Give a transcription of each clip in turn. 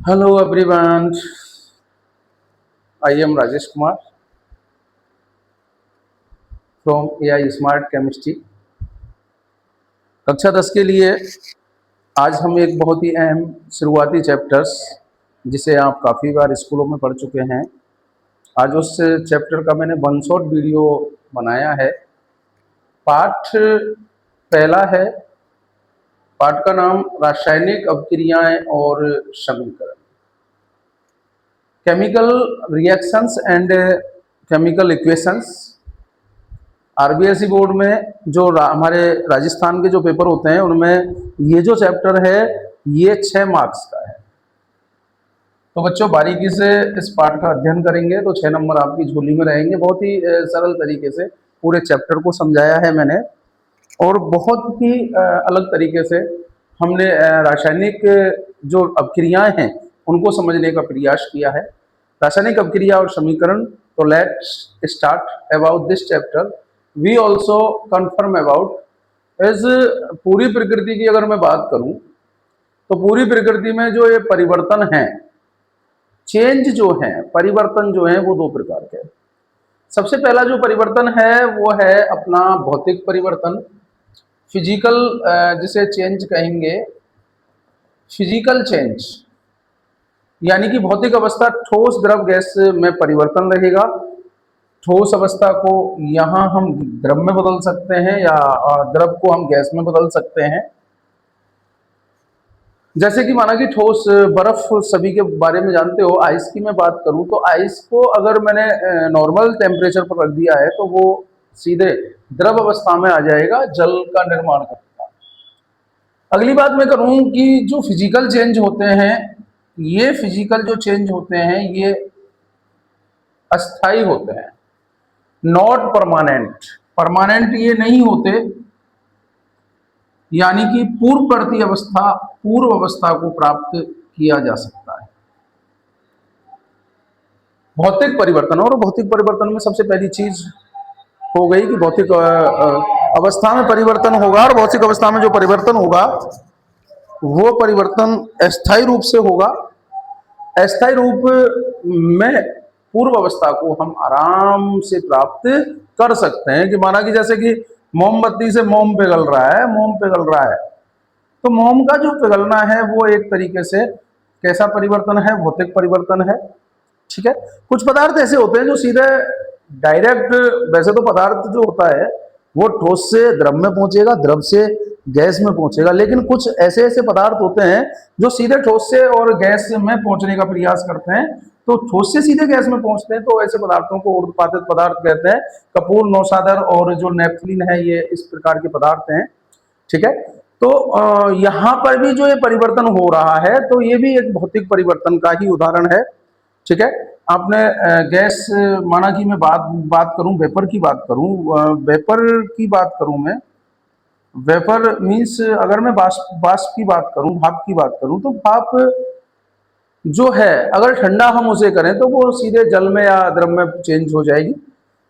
Hello everyone, I am Rajesh Kumar from AI Smart Chemistry। कक्षा 10 के लिए आज हम एक बहुत ही अहम शुरुआती चैप्टर्स जिसे आप काफ़ी बार स्कूलों में पढ़ चुके हैं, आज उस चैप्टर का मैंने वन शॉट वीडियो बनाया है। पाठ पहला है, पाठ का नाम रासायनिक अभिक्रियाएं और समीकरण, chemical reactions and chemical equations. RBSE board में जो हमारे राजस्थान के जो पेपर होते हैं उनमें ये जो चैप्टर है ये 6 मार्क्स का है। तो बच्चों बारीकी से इस पाठ का अध्ययन करेंगे तो 6 नंबर आपकी झोली में रहेंगे। बहुत ही सरल तरीके से पूरे चैप्टर को समझाया है मैंने और बहुत ही अलग तरीके से हमने रासायनिक जो अभिक्रियाएं हैं उनको समझने का प्रयास किया है। रासायनिक अभिक्रिया और समीकरण। तो let's start about this chapter. We also confirm about इस पूरी प्रकृति की अगर मैं बात करूं तो पूरी प्रकृति में जो ये परिवर्तन है, चेंज जो है, परिवर्तन जो है वो दो प्रकार के हैं। सबसे पहला जो परिवर्तन है वो है अपना भौतिक परिवर्तन, फिजिकल, जिसे चेंज कहेंगे फिजिकल चेंज, यानी कि भौतिक अवस्था ठोस द्रव गैस में परिवर्तन रहेगा। ठोस अवस्था को यहाँ हम द्रव में बदल सकते हैं या द्रव को हम गैस में बदल सकते हैं। जैसे कि माना कि ठोस बर्फ सभी के बारे में जानते हो। आइस की मैं बात करूं तो आइस को अगर मैंने नॉर्मल टेम्परेचर पर रख दिया है तो वो सीधे द्रव अवस्था में आ जाएगा, जल का निर्माण करेगा। अगली बात मैं करूं कि जो फिजिकल चेंज होते हैं, ये फिजिकल जो चेंज होते हैं ये अस्थाई होते हैं, नॉट परमानेंट। परमानेंट ये नहीं होते, यानी कि पूर्ववर्ती अवस्था, पूर्व अवस्था को प्राप्त किया जा सकता है। भौतिक परिवर्तन, और भौतिक परिवर्तन में सबसे पहली चीज हो गई कि भौतिक अवस्था में परिवर्तन होगा, और भौतिक अवस्था में जो परिवर्तन होगा वो परिवर्तन अस्थायी रूप से होगा। अस्थायी रूप में पूर्व अवस्था को हम आराम से प्राप्त कर सकते हैं। कि माना कि जैसे कि मोमबत्ती से मोम पिघल रहा है, मोम पिघल रहा है, तो मोम का जो पिघलना है वो एक तरीके से कैसा परिवर्तन है? भौतिक परिवर्तन है। ठीक है। कुछ पदार्थ ऐसे होते हैं जो सीधे डायरेक्ट, वैसे तो पदार्थ जो होता है वो ठोस से द्रव में पहुंचेगा, द्रव से गैस में पहुंचेगा, लेकिन कुछ ऐसे ऐसे पदार्थ होते हैं जो सीधे ठोस से और गैस में पहुंचने का प्रयास करते हैं। तो ठोस से सीधे गैस में पहुंचते हैं तो ऐसे पदार्थों को ऊर्ध्वपातित पदार्थ कहते हैं। कपूर, नौसादर और जो नेफ्थलीन है ये इस प्रकार के पदार्थ हैं। ठीक है। तो यहाँ पर भी जो ये परिवर्तन हो रहा है तो ये भी एक भौतिक परिवर्तन का ही उदाहरण है। ठीक है। आपने गैस, माना कि मैं बात करूं, वेपर की बात करूं, वेपर की बात करूं मैं, वेपर मीन्स अगर मैं बाष्प की बात करूं, भाप की बात करूं, तो भाप जो है अगर ठंडा हम उसे करें तो वो सीधे जल में या द्रव में चेंज हो जाएगी।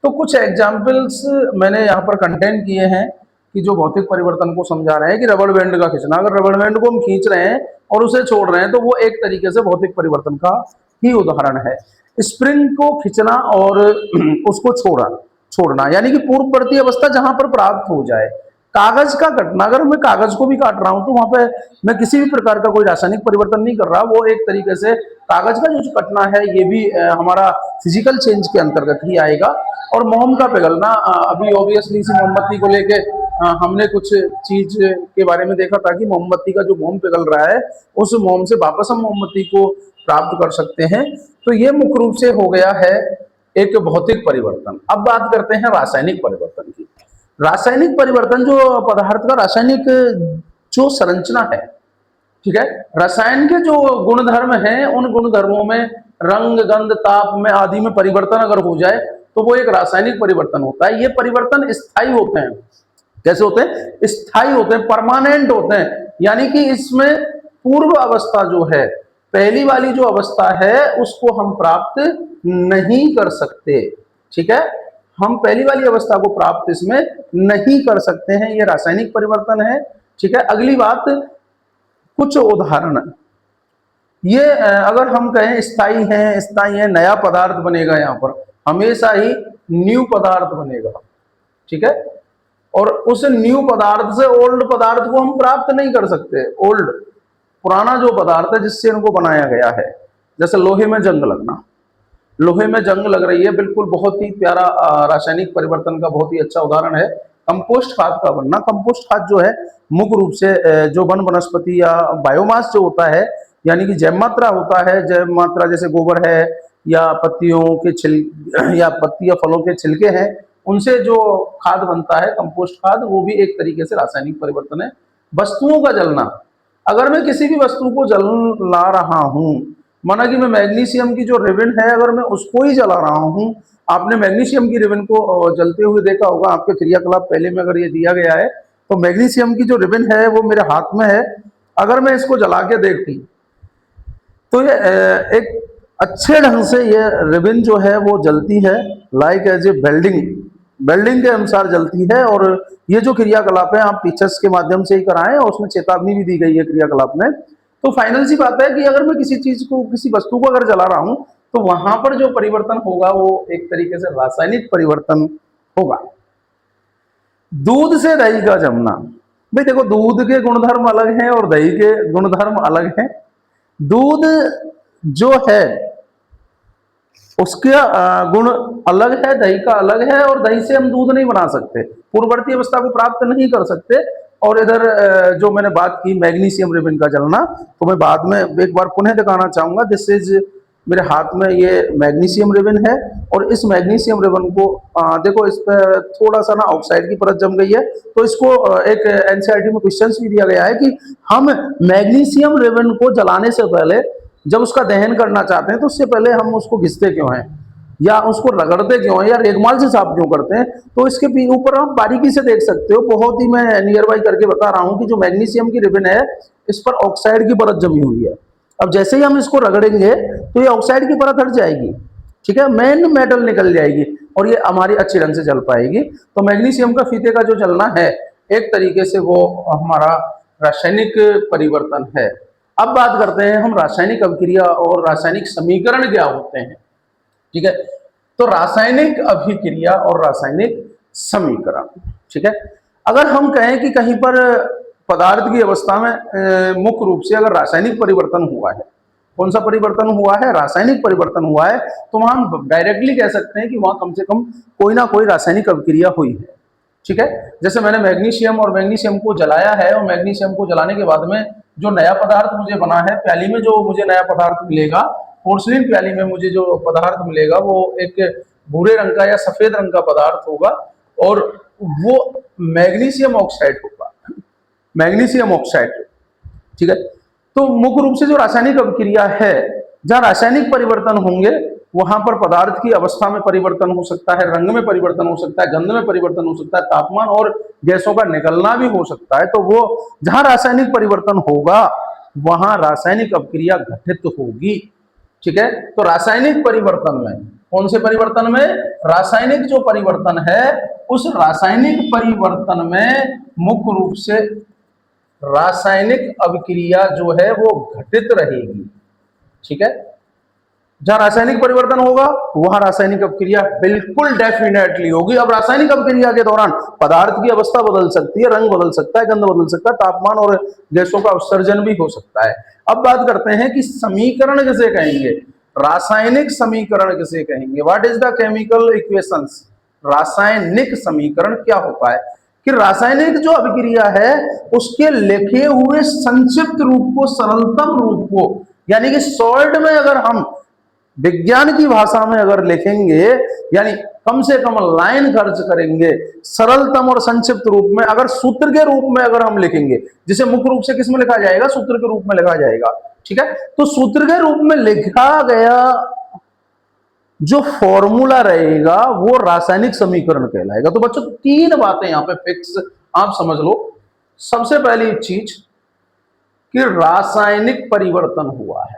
तो कुछ एग्जाम्पल्स मैंने यहाँ पर कंटेन किए हैं कि जो भौतिक परिवर्तन को समझा रहे हैं कि रबड़ बैंड का खींचना, अगर रबड़ बैंड को हम खींच रहे हैं और उसे छोड़ रहे हैं तो वो एक तरीके से भौतिक परिवर्तन का ही उदाहरण है। स्प्रिंग को खींचना और उसको छोड़ना, यानी कि पूर्ववर्ती अवस्था जहां पर प्राप्त हो जाए। कागज का कटना, अगर मैं कागज को भी काट रहा हूं तो वहां पे मैं किसी भी प्रकार का कोई रासायनिक परिवर्तन नहीं कर रहा, वो एक तरीके से कागज का जो कटना है ये भी हमारा फिजिकल चेंज के अंतर्गत ही आएगा। और मोम का पिघलना, अभी ऑब्वियसली सी मोमबत्ती को लेके हमने कुछ चीज के बारे में देखा था कि मोमबत्ती का जो मोम पिघल रहा है उस मोम से वापस हम मोमबत्ती को प्राप्त कर सकते हैं। तो ये मुख्य रूप से हो गया है एक भौतिक परिवर्तन। अब बात करते हैं रासायनिक परिवर्तन की। रासायनिक परिवर्तन जो पदार्थ का रासायनिक जो संरचना है, ठीक है, रसायन के जो गुणधर्म हैं उन गुणधर्मों में रंग, गंध, ताप में आदि में परिवर्तन अगर हो जाए तो वो एक रासायनिक परिवर्तन होता है। ये परिवर्तन स्थायी होते हैं। कैसे होते हैं? स्थायी होते हैं, परमानेंट होते हैं। यानी कि इसमें पूर्व अवस्था जो है, पहली वाली जो अवस्था है उसको हम प्राप्त नहीं कर सकते। ठीक है, हम पहली वाली अवस्था को प्राप्त इसमें नहीं कर सकते हैं, ये रासायनिक परिवर्तन है। ठीक है। अगली बात, कुछ उदाहरण ये अगर हम कहें स्थाई है, नया पदार्थ बनेगा, यहाँ पर हमेशा ही न्यू पदार्थ बनेगा, ठीक है। और उस न्यू पदार्थ से ओल्ड पदार्थ को हम प्राप्त नहीं कर सकते। ओल्ड पुराना जो पदार्थ है जिससे इनको बनाया गया है, जैसे लोहे में जंग लगना, लोहे में जंग लग रही है, बिल्कुल बहुत ही प्यारा रासायनिक परिवर्तन का बहुत ही अच्छा उदाहरण है कंपोस्ट खाद का बनना। कंपोस्ट खाद जो है मुख्य रूप से जो वन वनस्पति या बायोमास जो होता है, यानी कि जैव मात्रा होता है, जैव मात्रा जैसे गोबर है या पत्तियों के या पत्ती या फलों के छिलके हैं, उनसे जो खाद बनता है कंपोस्ट खाद, वो भी एक तरीके से रासायनिक परिवर्तन है। वस्तुओं का जलना, अगर मैं किसी भी वस्तु को जला रहा हूं, माना कि मैं मैग्नीशियम की जो रिबन है अगर मैं उसको ही जला रहा हूं, आपने मैग्नीशियम की रिबन को जलते हुए देखा होगा, आपके क्रियाकलाप पहले में अगर ये दिया गया है तो मैग्नीशियम की जो रिबन है वो मेरे हाथ में है, अगर मैं इसको जला के देखती तो ये एक अच्छे ढंग से ये रिबन जो है वो जलती है, लाइक एज ए वेल्डिंग के अनुसार जलती है। और ये जो क्रियाकलाप है आप टीचर्स के माध्यम से ही कराएं, और उसमें चेतावनी भी दी गई है क्रियाकलाप में। तो फाइनल सी बात है कि अगर मैं किसी चीज को, किसी वस्तु को अगर जला रहा हूं तो वहां पर जो परिवर्तन होगा वो एक तरीके से रासायनिक परिवर्तन होगा। दूध से दही का जमना, भाई देखो दूध के गुणधर्म अलग हैं और दही के गुणधर्म अलग हैं। दूध जो है उसका गुण अलग है, दही का अलग है, और दही से हम दूध नहीं बना सकते, पूर्ववर्ती अवस्था को प्राप्त नहीं कर सकते। और इधर जो मैंने बात की मैग्नीशियम रिबन का जलना, तो मैं बाद में एक बार पुनः दिखाना चाहूंगा। दिस इज, मेरे हाथ में ये मैग्नीशियम रिबन है, और इस मैग्नीशियम रिबन को देखो इस पर थोड़ा सा ना ऑक्साइड की परत जम गई है, तो इसको एक एनसीईआरटी में क्वेश्चन भी दिया गया है कि हम मैग्नीशियम रिबन को जलाने से पहले, जब उसका दहन करना चाहते हैं तो उससे पहले हम उसको घिसते क्यों हैं, या उसको रगड़ते क्यों हैं, या रेगमाल से साफ क्यों करते हैं। तो इसके ऊपर आप बारीकी से देख सकते हो, बहुत ही मैं नियर बाई करके बता रहा हूं कि जो मैग्नीशियम की रिबन है इस पर ऑक्साइड की परत जमी हुई है। अब जैसे ही हम इसको रगड़ेंगे तो ये ऑक्साइड की परत हट जाएगी, ठीक है, मेन मेटल निकल जाएगी और ये हमारी अच्छी ढंग से जल पाएगी। तो मैग्नीशियम का फीते का जो जलना है एक तरीके से वो हमारा रासायनिक परिवर्तन है। अब बात करते हैं हम रासायनिक अभिक्रिया और रासायनिक समीकरण क्या होते हैं, ठीक है। तो रासायनिक अभिक्रिया और रासायनिक समीकरण, ठीक है। अगर हम कहें कि कहीं पर पदार्थ की अवस्था में मुख्य रूप से अगर रासायनिक परिवर्तन हुआ है, कौन सा परिवर्तन हुआ है, रासायनिक परिवर्तन हुआ है, तो वहां हम डायरेक्टली कह सकते हैं कि वहां कम से कम कोई ना कोई रासायनिक अभिक्रिया हुई है, ठीक है। जैसे मैंने मैग्नीशियम और मैग्नीशियम को जलाया है, और मैग्नीशियम को जलाने के बाद में जो नया पदार्थ मुझे बना है, प्याली में जो मुझे नया पदार्थ मिलेगा, पोर्सलिन प्याली में मुझे जो पदार्थ मिलेगा वो एक भूरे रंग का या सफेद रंग का पदार्थ होगा, और वो मैग्नीशियम ऑक्साइड होगा, मैग्नीशियम ऑक्साइड, ठीक है। तो मुख्य रूप से जो रासायनिक अभिक्रिया है, जहां रासायनिक परिवर्तन होंगे वहां पर पदार्थ की अवस्था में परिवर्तन हो सकता है, रंग में परिवर्तन हो सकता है, गंध में परिवर्तन हो सकता है, तापमान और गैसों का निकलना भी हो सकता है। तो वो जहां रासायनिक परिवर्तन होगा वहां रासायनिक अभिक्रिया घटित होगी, ठीक है। तो रासायनिक परिवर्तन में, कौन से परिवर्तन में, रासायनिक जो परिवर्तन है उस रासायनिक परिवर्तन में मुख्य रूप से रासायनिक अभिक्रिया जो है वो घटित रहेगी, ठीक है। जहां रासायनिक परिवर्तन होगा वहां रासायनिक अभिक्रिया बिल्कुल डेफिनेटली होगी। अब रासायनिक अभिक्रिया के दौरान पदार्थ की अवस्था बदल सकती है, रंग बदल सकता है, गंध बदल सकता है, तापमान और गैसों का उत्सर्जन भी हो सकता है। अब बात करते हैं कि समीकरण किसे कहेंगे, रासायनिक समीकरण किसे कहेंगे, what is the chemical equations, रासायनिक समीकरण क्या होता है, कि रासायनिक जो अभिक्रिया है उसके लिखे हुए संक्षिप्त रूप को, सरलतम रूप को, यानी कि शॉर्ट में अगर हम विज्ञान की भाषा में अगर लिखेंगे, यानी कम से कम लाइन खर्च करेंगे, सरलतम और संक्षिप्त रूप में, अगर सूत्र के रूप में अगर हम लिखेंगे, जिसे मुख्य रूप से किस में लिखा जाएगा, सूत्र के रूप में लिखा जाएगा, ठीक है। तो सूत्र के रूप में लिखा गया जो फॉर्मूला रहेगा वो रासायनिक समीकरण कहलाएगा। तो बच्चों तीन बातें यहां पे फिक्स आप समझ लो। सबसे पहली चीज कि रासायनिक परिवर्तन हुआ है,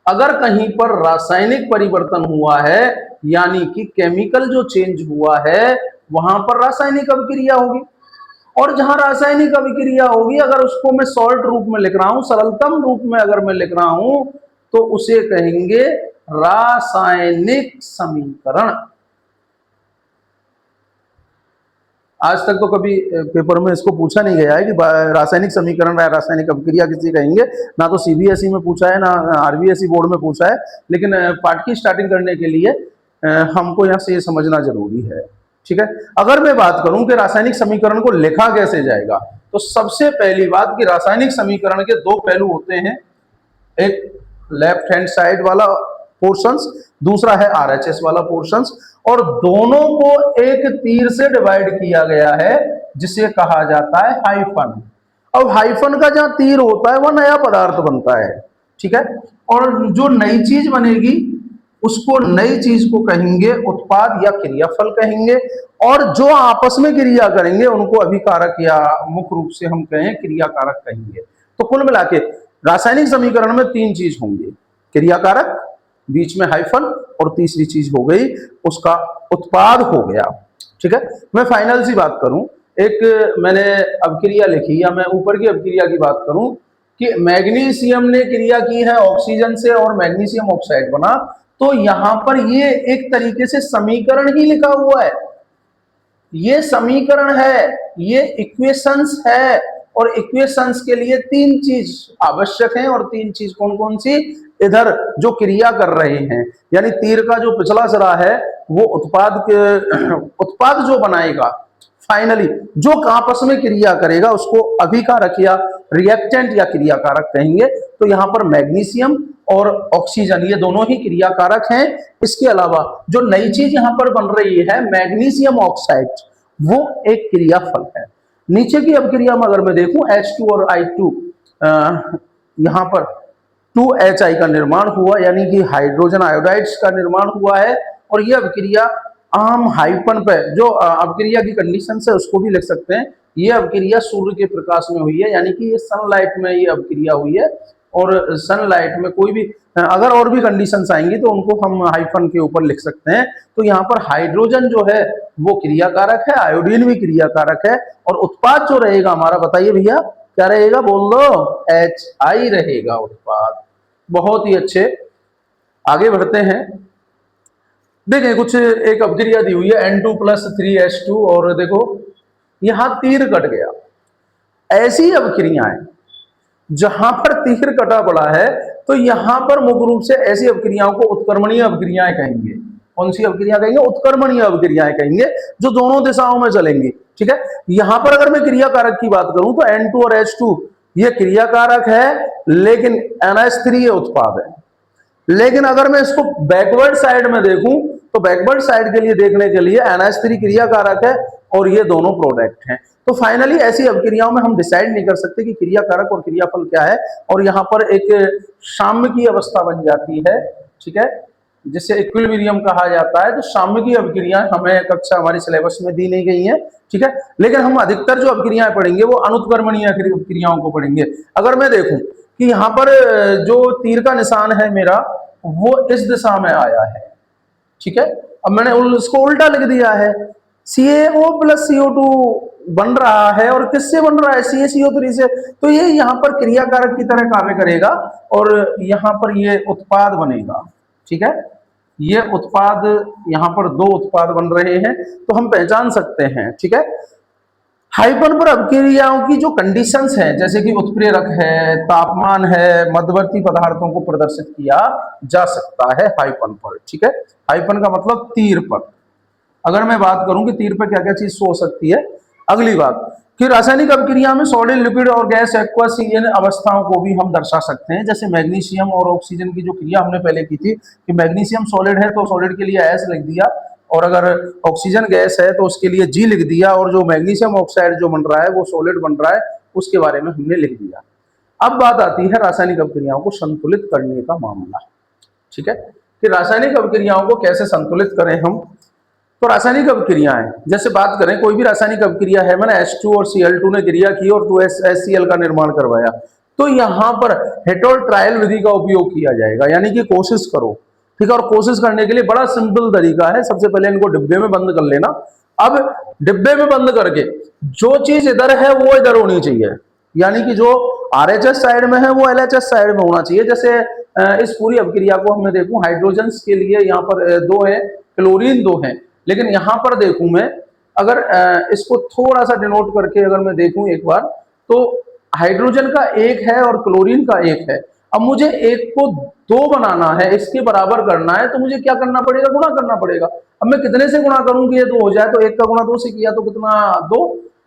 अगर कहीं पर रासायनिक परिवर्तन हुआ है यानी कि केमिकल जो चेंज हुआ है वहां पर रासायनिक अभिक्रिया होगी। और जहां रासायनिक अभिक्रिया होगी, अगर उसको मैं सॉल्ट रूप में लिख रहा हूं, सरलतम रूप में अगर मैं लिख रहा हूं, तो उसे कहेंगे रासायनिक समीकरण। आज तक तो कभी पेपर में इसको पूछा नहीं गया है कि रासायनिक समीकरण या रासायनिक अभिक्रिया किसे कहेंगे, ना तो सीबीएसई में पूछा है, ना आरबीएसई बोर्ड में पूछा है। लेकिन पाठ की स्टार्टिंग करने के लिए हमको यहाँ से ये समझना जरूरी है, ठीक है। अगर मैं बात करूं कि रासायनिक समीकरण को लिखा कैसे जाएगा, तो सबसे पहली बात कि रासायनिक समीकरण के दो पहलू होते हैं, एक लेफ्ट हैंड साइड वाला पोर्शंस, दूसरा है आरएचएस वाला पोर्शंस, और दोनों को एक तीर से डिवाइड किया गया है जिसे कहा जाता है हाइफन। अब हाइफन का जहां तीर होता है वह नया पदार्थ बनता है, ठीक है। और जो नई चीज बनेगी उसको नई चीज को कहेंगे उत्पाद या क्रियाफल कहेंगे, और जो आपस में क्रिया करेंगे उनको अभिकारक या मुख्य रूप से हम कहें क्रियाकारक कहेंगे। तो कुल मिला के रासायनिक समीकरण में तीन चीज होंगी, क्रियाकारक, बीच में हाइफन, और तीसरी चीज हो गई उसका उत्पाद हो गया, ठीक है। मैं फाइनल सी बात करूं, एक मैंने अभिक्रिया लिखी, या मैं ऊपर की अभिक्रिया की बात करूं कि मैग्नीशियम ने क्रिया की है ऑक्सीजन से और मैग्नीशियम ऑक्साइड बना, तो यहां पर ये एक तरीके से समीकरण ही लिखा हुआ है, ये समीकरण है, ये इक्वेशंस है, और इक्वेशंस के लिए तीन चीज आवश्यक है, और तीन चीज कौन कौन सी, इधर जो क्रिया कर रहे हैं, यानी तीर का जो पिछला सिरा है वो उत्पाद जो बनाएगा फाइनली, जो आपस में क्रिया करेगा उसको अभिकारक या रिएक्टेंट या क्रियाकारक कहेंगे। तो यहां पर मैग्नीशियम और ऑक्सीजन ये दोनों ही क्रियाकारक हैं। इसके अलावा जो नई चीज यहां पर बन रही है मैग्नीशियम ऑक्साइड, वो एक क्रियाफल है। नीचे की अभिक्रिया में अगर मैं देखूं H2 और I2, यहां पर 2HI का निर्माण हुआ, यानी कि हाइड्रोजन आयोडाइड्स का निर्माण हुआ है, और यह अभिक्रिया आम हाइफन पे जो अभिक्रिया की कंडीशन है उसको भी लिख सकते हैं। यह अभिक्रिया सूर्य के प्रकाश में हुई है, यानी कि ये सनलाइट में ये अभिक्रिया हुई है, और सनलाइट में कोई भी अगर और भी कंडीशंस आएंगी तो उनको हम हाइफन के ऊपर लिख सकते हैं। तो यहाँ पर हाइड्रोजन जो है वो क्रियाकारक है, आयोडीन भी क्रियाकारक है, और उत्पाद जो रहेगा हमारा, बताइए भैया क्या रहेगा, बोल दो, HI रहेगा उत्पाद। बहुत ही अच्छे, आगे बढ़ते हैं। देखें कुछ एक अभिक्रिया दी हुई है N2+3H2, और देखो यहां तीर कट गया। ऐसी अभिक्रियाएं जहां पर तीर कटा पड़ा है, तो यहां पर मुख्य रूप से ऐसी अभिक्रियाओं को उत्क्रमणीय अभिक्रियाएं कहेंगे। कौन सी अभिक्रिया कहेंगे, उत्क्रमणीय अभिक्रियाएं कहेंगे, जो दोनों दिशाओं में चलेंगी, ठीक है। यहां पर अगर मैं क्रियाकारक की बात करूं तो N2 और H2 ये क्रियाकारक है, लेकिन NH3 ये उत्पाद है। लेकिन अगर मैं इसको बैकवर्ड साइड में देखूं तो बैकवर्ड साइड के लिए देखने के लिए NH3 क्रियाकारक है और ये दोनों प्रोडक्ट हैं। तो फाइनली ऐसी अभिक्रियाओं में हम डिसाइड नहीं कर सकते कि क्रियाकारक और क्रियाफल क्या है, और यहाँ पर एक साम्य की अवस्था बन जाती है, ठीक है, जिसे इक्विलिब्रियम कहा जाता है। तो साम्य की अभिक्रियाएं हमें कक्षा हमारी सिलेबस में दी नहीं गई है, ठीक है, लेकिन हम अधिकतर जो अभिक्रियाएं पढ़ेंगे वो अनुत्क्रमणीय अभिक्रियाओं को पढ़ेंगे। अगर मैं देखूं कि यहाँ पर जो तीर का निशान है मेरा वो इस दिशा में आया है, ठीक है, अब मैंने उसको उल्टा लिख दिया है, CaO+CO2 बन रहा है, और किससे बन रहा है, CaCO3 से। तो ये यहाँ पर क्रियाकारक की तरह कार्य करेगा, और यहाँ पर ये उत्पाद बनेगा, ठीक है। ये उत्पाद, यहाँ पर दो उत्पाद बन रहे हैं, तो हम पहचान सकते हैं, ठीक है। हाइफन पर अभिक्रियाओं की जो कंडीशंस हैं, जैसे कि उत्प्रेरक है, तापमान है, मध्यवर्ती पदार्थों को प्रदर्शित किया जा सकता है हाइफन पर, ठीक है। हाइफन का मतलब तीर पर। अगर मैं बात करूं कि तीर पर क्या क्या चीज हो सकती है, अगली बात कि रासायनिक अभिक्रिया में सॉलिड, लिक्विड और गैस एक्वस इन अवस्थाओं को भी हम दर्शा सकते हैं। जैसे मैग्नीशियम और ऑक्सीजन की जो क्रिया हमने पहले की थी कि मैग्नीशियम सॉलिड है तो सॉलिड के लिए S लिख दिया, और अगर ऑक्सीजन गैस है तो उसके लिए G लिख दिया, और जो मैग्नीशियम ऑक्साइड जो बन रहा है वो सॉलिड बन रहा है उसके बारे में हमने लिख दिया। अब बात आती है रासायनिक अभिक्रियाओं को संतुलित करने का मामला, ठीक है, कि रासायनिक अभिक्रियाओं को कैसे संतुलित करें हम। तो रासायनिक अभिक्रियाएं, जैसे बात करें कोई भी रासायनिक अभिक्रिया है, मैंने H2 और Cl2 ने क्रिया की और 2HCl का निर्माण करवाया, तो यहां पर हेटेरो ट्रायल विधि का उपयोग किया जाएगा, यानी कि कोशिश करो, ठीक है। और कोशिश करने के लिए बड़ा सिंपल तरीका है, सबसे पहले इनको डिब्बे में बंद कर लेना। अब डिब्बे में बंद करके जो चीज इधर है वो इधर होनी चाहिए, यानी कि जो आरएचएस साइड में है वो एलएचएस साइड में होना चाहिए। जैसे इस पूरी अभिक्रिया को हमें देखूं, हाइड्रोजन के लिए यहाँ पर दो है, क्लोरीन दो है, लेकिन यहाँ पर देखूं मैं, अगर इसको थोड़ा सा डिनोट करके अगर मैं देखूं एक बार, तो हाइड्रोजन का एक है और क्लोरीन का एक है। अब मुझे एक को दो बनाना है, इसके बराबर करना है, तो मुझे क्या करना पड़ेगा, गुणा करना पड़ेगा। अब मैं कितने से गुणा करूं कि ये दो हो जाए, तो एक का गुणा दो से किया तो कितना, दो।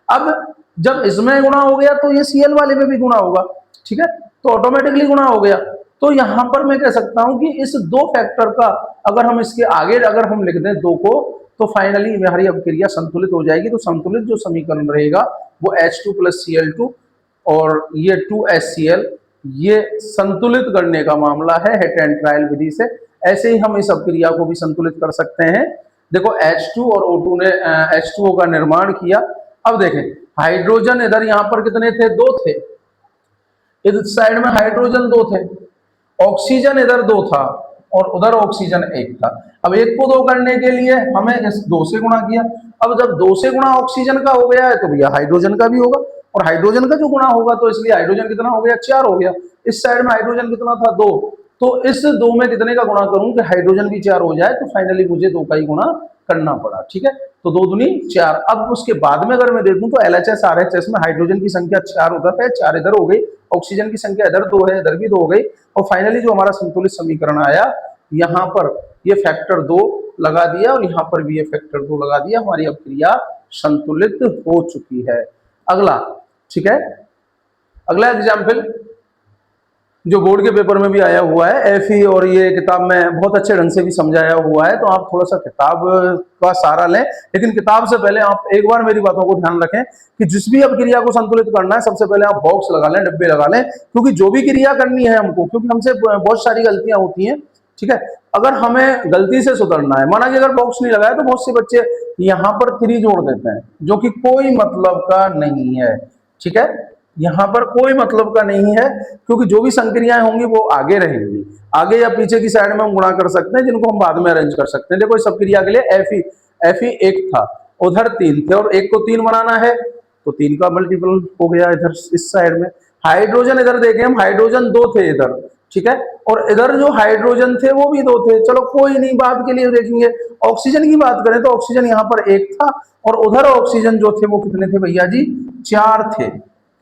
अब जब इसमें गुणा हो गया तो ये सीएल वाले में भी गुणा होगा, ठीक है, तो ऑटोमेटिकली गुणा हो गया। तो यहां पर मैं कह सकता हूं कि इस दो फैक्टर का अगर हम इसके आगे अगर हम लिख दें दो को, तो फाइनली हमारी अभिक्रिया संतुलित हो जाएगी। तो संतुलित जो समीकरण रहेगा वो H2 + Cl2 और ये 2HCl, ये संतुलित करने का मामला है हेट एंड ट्रायल विधि से। ऐसे ही हम इस अभिक्रिया को भी संतुलित कर सकते हैं। देखो H2 और O2 ने H2O का निर्माण किया। अब देखें, हाइड्रोजन इधर यहां पर कितने थे, दो थे, इस साइड में हाइड्रोजन दो थे, ऑक्सीजन इधर दो था और उधर ऑक्सीजन एक था। अब एक को दो करने के लिए हमें इस दो से गुणा किया। अब जब दो से गुणा ऑक्सीजन का हो गया है तो भैया हाइड्रोजन का भी होगा, और हाइड्रोजन का जो गुणा होगा तो इसलिए हाइड्रोजन कितना हो गया, 4 हो गया। इस साइड में हाइड्रोजन कितना था, 2, तो इस दो में कितने का गुणा करूं कि हाइड्रोजन भी 4 हो जाए, तो फाइनली मुझे दो का ही गुणा करना पड़ा, ठीक है। तो 2 दूनी 4। अब उसके बाद में अगर मैं देखूं तो एलएचएस आरएचएस में हाइड्रोजन की संख्या 4 उधर है, 4 इधर हो गई, ऑक्सीजन की संख्या इधर 2 है, इधर भी 2 हो गई, और फाइनली जो हमारा संतुलित समीकरण आया, यहां पर ये फैक्टर 2 लगा दिया और यहां पर भी ये फैक्टर 2 लगा दिया, हमारी अभिक्रिया संतुलित हो चुकी है। अगला, ठीक है, अगला एग्जाम्पल जो बोर्ड के पेपर में भी आया हुआ है, एफई, और ये किताब में बहुत अच्छे ढंग से भी समझाया हुआ है, तो आप थोड़ा सा किताब का सहारा लें। लेकिन किताब से पहले आप एक बार मेरी बातों को ध्यान रखें कि जिस भी अब क्रिया को संतुलित करना है, सबसे पहले आप बॉक्स लगा लें, डिब्बे लगा लें, क्योंकि जो भी क्रिया करनी है हमको, क्योंकि हमसे बहुत सारी गलतियां होती हैं, ठीक है। अगर हमें गलती से सुधरना है, माना कि अगर बॉक्स नहीं लगाया तो बहुत से बच्चे यहाँ पर 3 जोड़ देते हैं, जो कि कोई मतलब का नहीं है, ठीक है, यहां पर कोई मतलब का नहीं है, क्योंकि जो भी संक्रियाएं होंगी वो आगे रहेंगी, आगे या पीछे की साइड में हम गुणा कर सकते हैं, जिनको हम बाद में अरेंज कर सकते हैं। देखो इस सब क्रिया के लिए एफ ही एक था, उधर 3 थे, और एक को 3 बनाना है तो 3 का मल्टीपल हो गया इधर इस साइड में। हाइड्रोजन इधर देखें हम, हाइड्रोजन 2 थे इधर, ठीक है, और इधर जो हाइड्रोजन थे वो भी 2 थे, चलो कोई नहीं, बात के लिए देखेंगे। ऑक्सीजन की बात करें तो ऑक्सीजन यहाँ पर 1 था, और उधर ऑक्सीजन जो थे वो कितने थे भैया जी, 4 थे।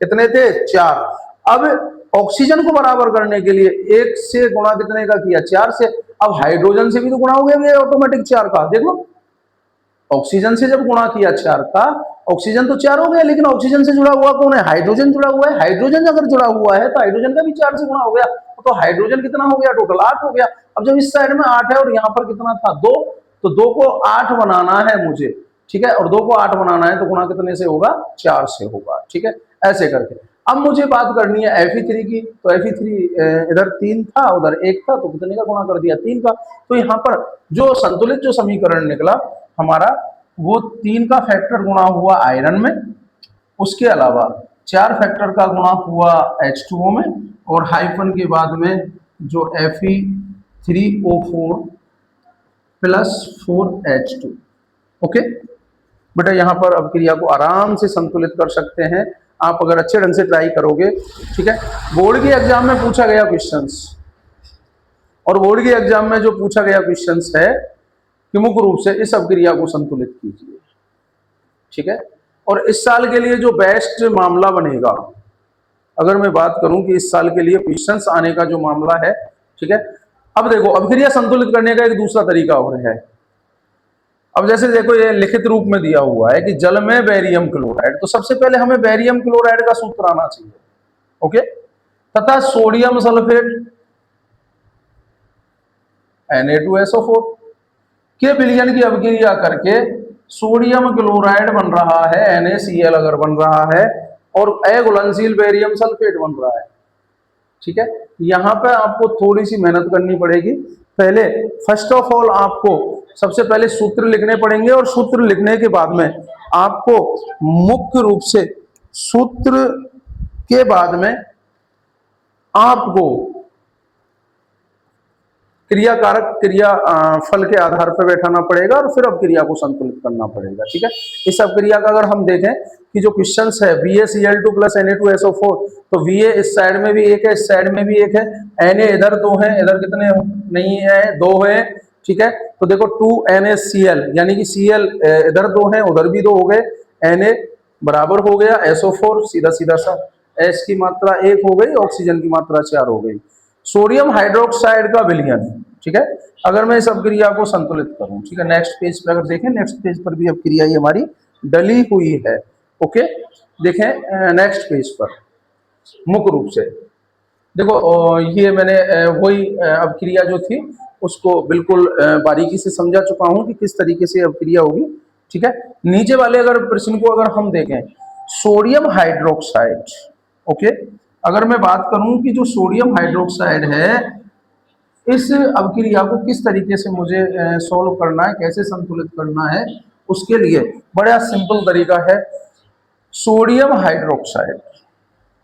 कितने थे, 4। अब ऑक्सीजन को बराबर करने के लिए 1 से गुणा कितने का किया, 4 से। अब हाइड्रोजन से भी तो गुणा हो गया ऑटोमेटिक 4 का, देखो ऑक्सीजन से जब गुणा किया 4 का, ऑक्सीजन तो 4 हो गया, लेकिन ऑक्सीजन से जुड़ा हुआ कौन है, हाइड्रोजन जुड़ा हुआ है। हाइड्रोजन अगर जुड़ा हुआ है तो हाइड्रोजन का भी 4 से गुणा हो गया, तो हाइड्रोजन कितना हो गया, टोटल 8 हो गया। अब जब इस साइड में 8 है और यहाँ पर कितना था, 2, तो 2 को 8 बनाना है मुझे, ठीक है, और 2 को 8 बनाना है तो गुणा कितने से होगा, 4 से होगा, ठीक है, ऐसे करके। अब मुझे बात करनी है Fe3 की, तो Fe3 इधर 3 था, उधर 1 था, तो कितने का गुणा कर दिया, 3 का। तो यहाँ पर जो संतुलित जो समीकरण निकला हमारा, वो 3 का फैक्टर गुणा हुआ आयरन में, उसके अलावा 4 फैक्टर का गुणा हुआ H2O में, और हाइफन के बाद में जो Fe3O4 + 4H2। ओके बेटा, यहाँ पर अब क्रिया को आराम से संतुलित कर सकते हैं आप अगर अच्छे ढंग से ट्राई करोगे, ठीक है। बोर्ड के एग्जाम में पूछा गया क्वेश्चंस, और बोर्ड के एग्जाम में जो पूछा गया क्वेश्चंस है कि मुख्य रूप से इस अभिक्रिया को संतुलित कीजिए, ठीक है। और इस साल के लिए जो बेस्ट मामला बनेगा, अगर मैं बात करूं कि इस साल के लिए क्वेश्चंस आने का जो मामला है, ठीक है। अब देखो, अभिक्रिया संतुलित करने का एक दूसरा तरीका और है। अब जैसे देखो, ये लिखित रूप में दिया हुआ है कि जल में बेरियम क्लोराइड, तो सबसे पहले हमें बेरियम क्लोराइड का सूत्र आना चाहिए, ओके, तथा सोडियम सल्फेट Na2SO4 के विलयन की अभिक्रिया करके सोडियम क्लोराइड बन रहा है, NaCl अगर बन रहा है, और अघुलनशील बेरियम सल्फेट बन रहा है, ठीक है। यहां पे आपको थोड़ी सी मेहनत करनी पड़ेगी। पहले फर्स्ट ऑफ ऑल आपको सबसे पहले सूत्र लिखने पड़ेंगे, और सूत्र लिखने के बाद में आपको मुख्य रूप से सूत्र के बाद में आपको क्रिया कारक क्रिया फल के आधार पर बैठाना पड़ेगा और फिर अपक्रिया को संतुलित करना पड़ेगा। ठीक है, इस अपक्रिया का अगर हम देखें कि जो क्वेश्चंस है BaCl2 प्लस Na2SO4, तो Va इस साइड में भी एक है, इस साइड में भी एक है, Na इधर दो है, इधर कितने नहीं है, दो है। ठीक है, तो देखो 2NaCl यानी कि Cl इधर दो है, उधर भी दो हो गए, Na बराबर हो गया SO4, सीधा सीधा सा S की मात्रा 1 हो गई, ऑक्सीजन की मात्रा 4 हो गई। सोडियम हाइड्रोक्साइड का विलयन, ठीक है, अगर मैं इस अपक्रिया को संतुलित करूं, ठीक है, नेक्स्ट पेज पे अगर देखें, नेक्स्ट पेज पर भी अपक्रिया ये हमारी डली हुई है। ओके, देखें नेक्स्ट पेज पर मुख्य रूप से देखो ये मैंने वही अपक्रिया जो थी उसको बिल्कुल बारीकी से समझा चुका हूं कि किस तरीके से अपक्रिया होगी। ठीक है, नीचे वाले अगर प्रश्न को अगर हम देखें, सोडियम हाइड्रोक्साइड, ओके, अगर मैं बात करूं कि जो सोडियम हाइड्रोक्साइड है इस अपक्रिया को किस तरीके से मुझे सॉल्व करना है, कैसे संतुलित करना है, उसके लिए बड़ा सिंपल तरीका है। सोडियम हाइड्रोक्साइड,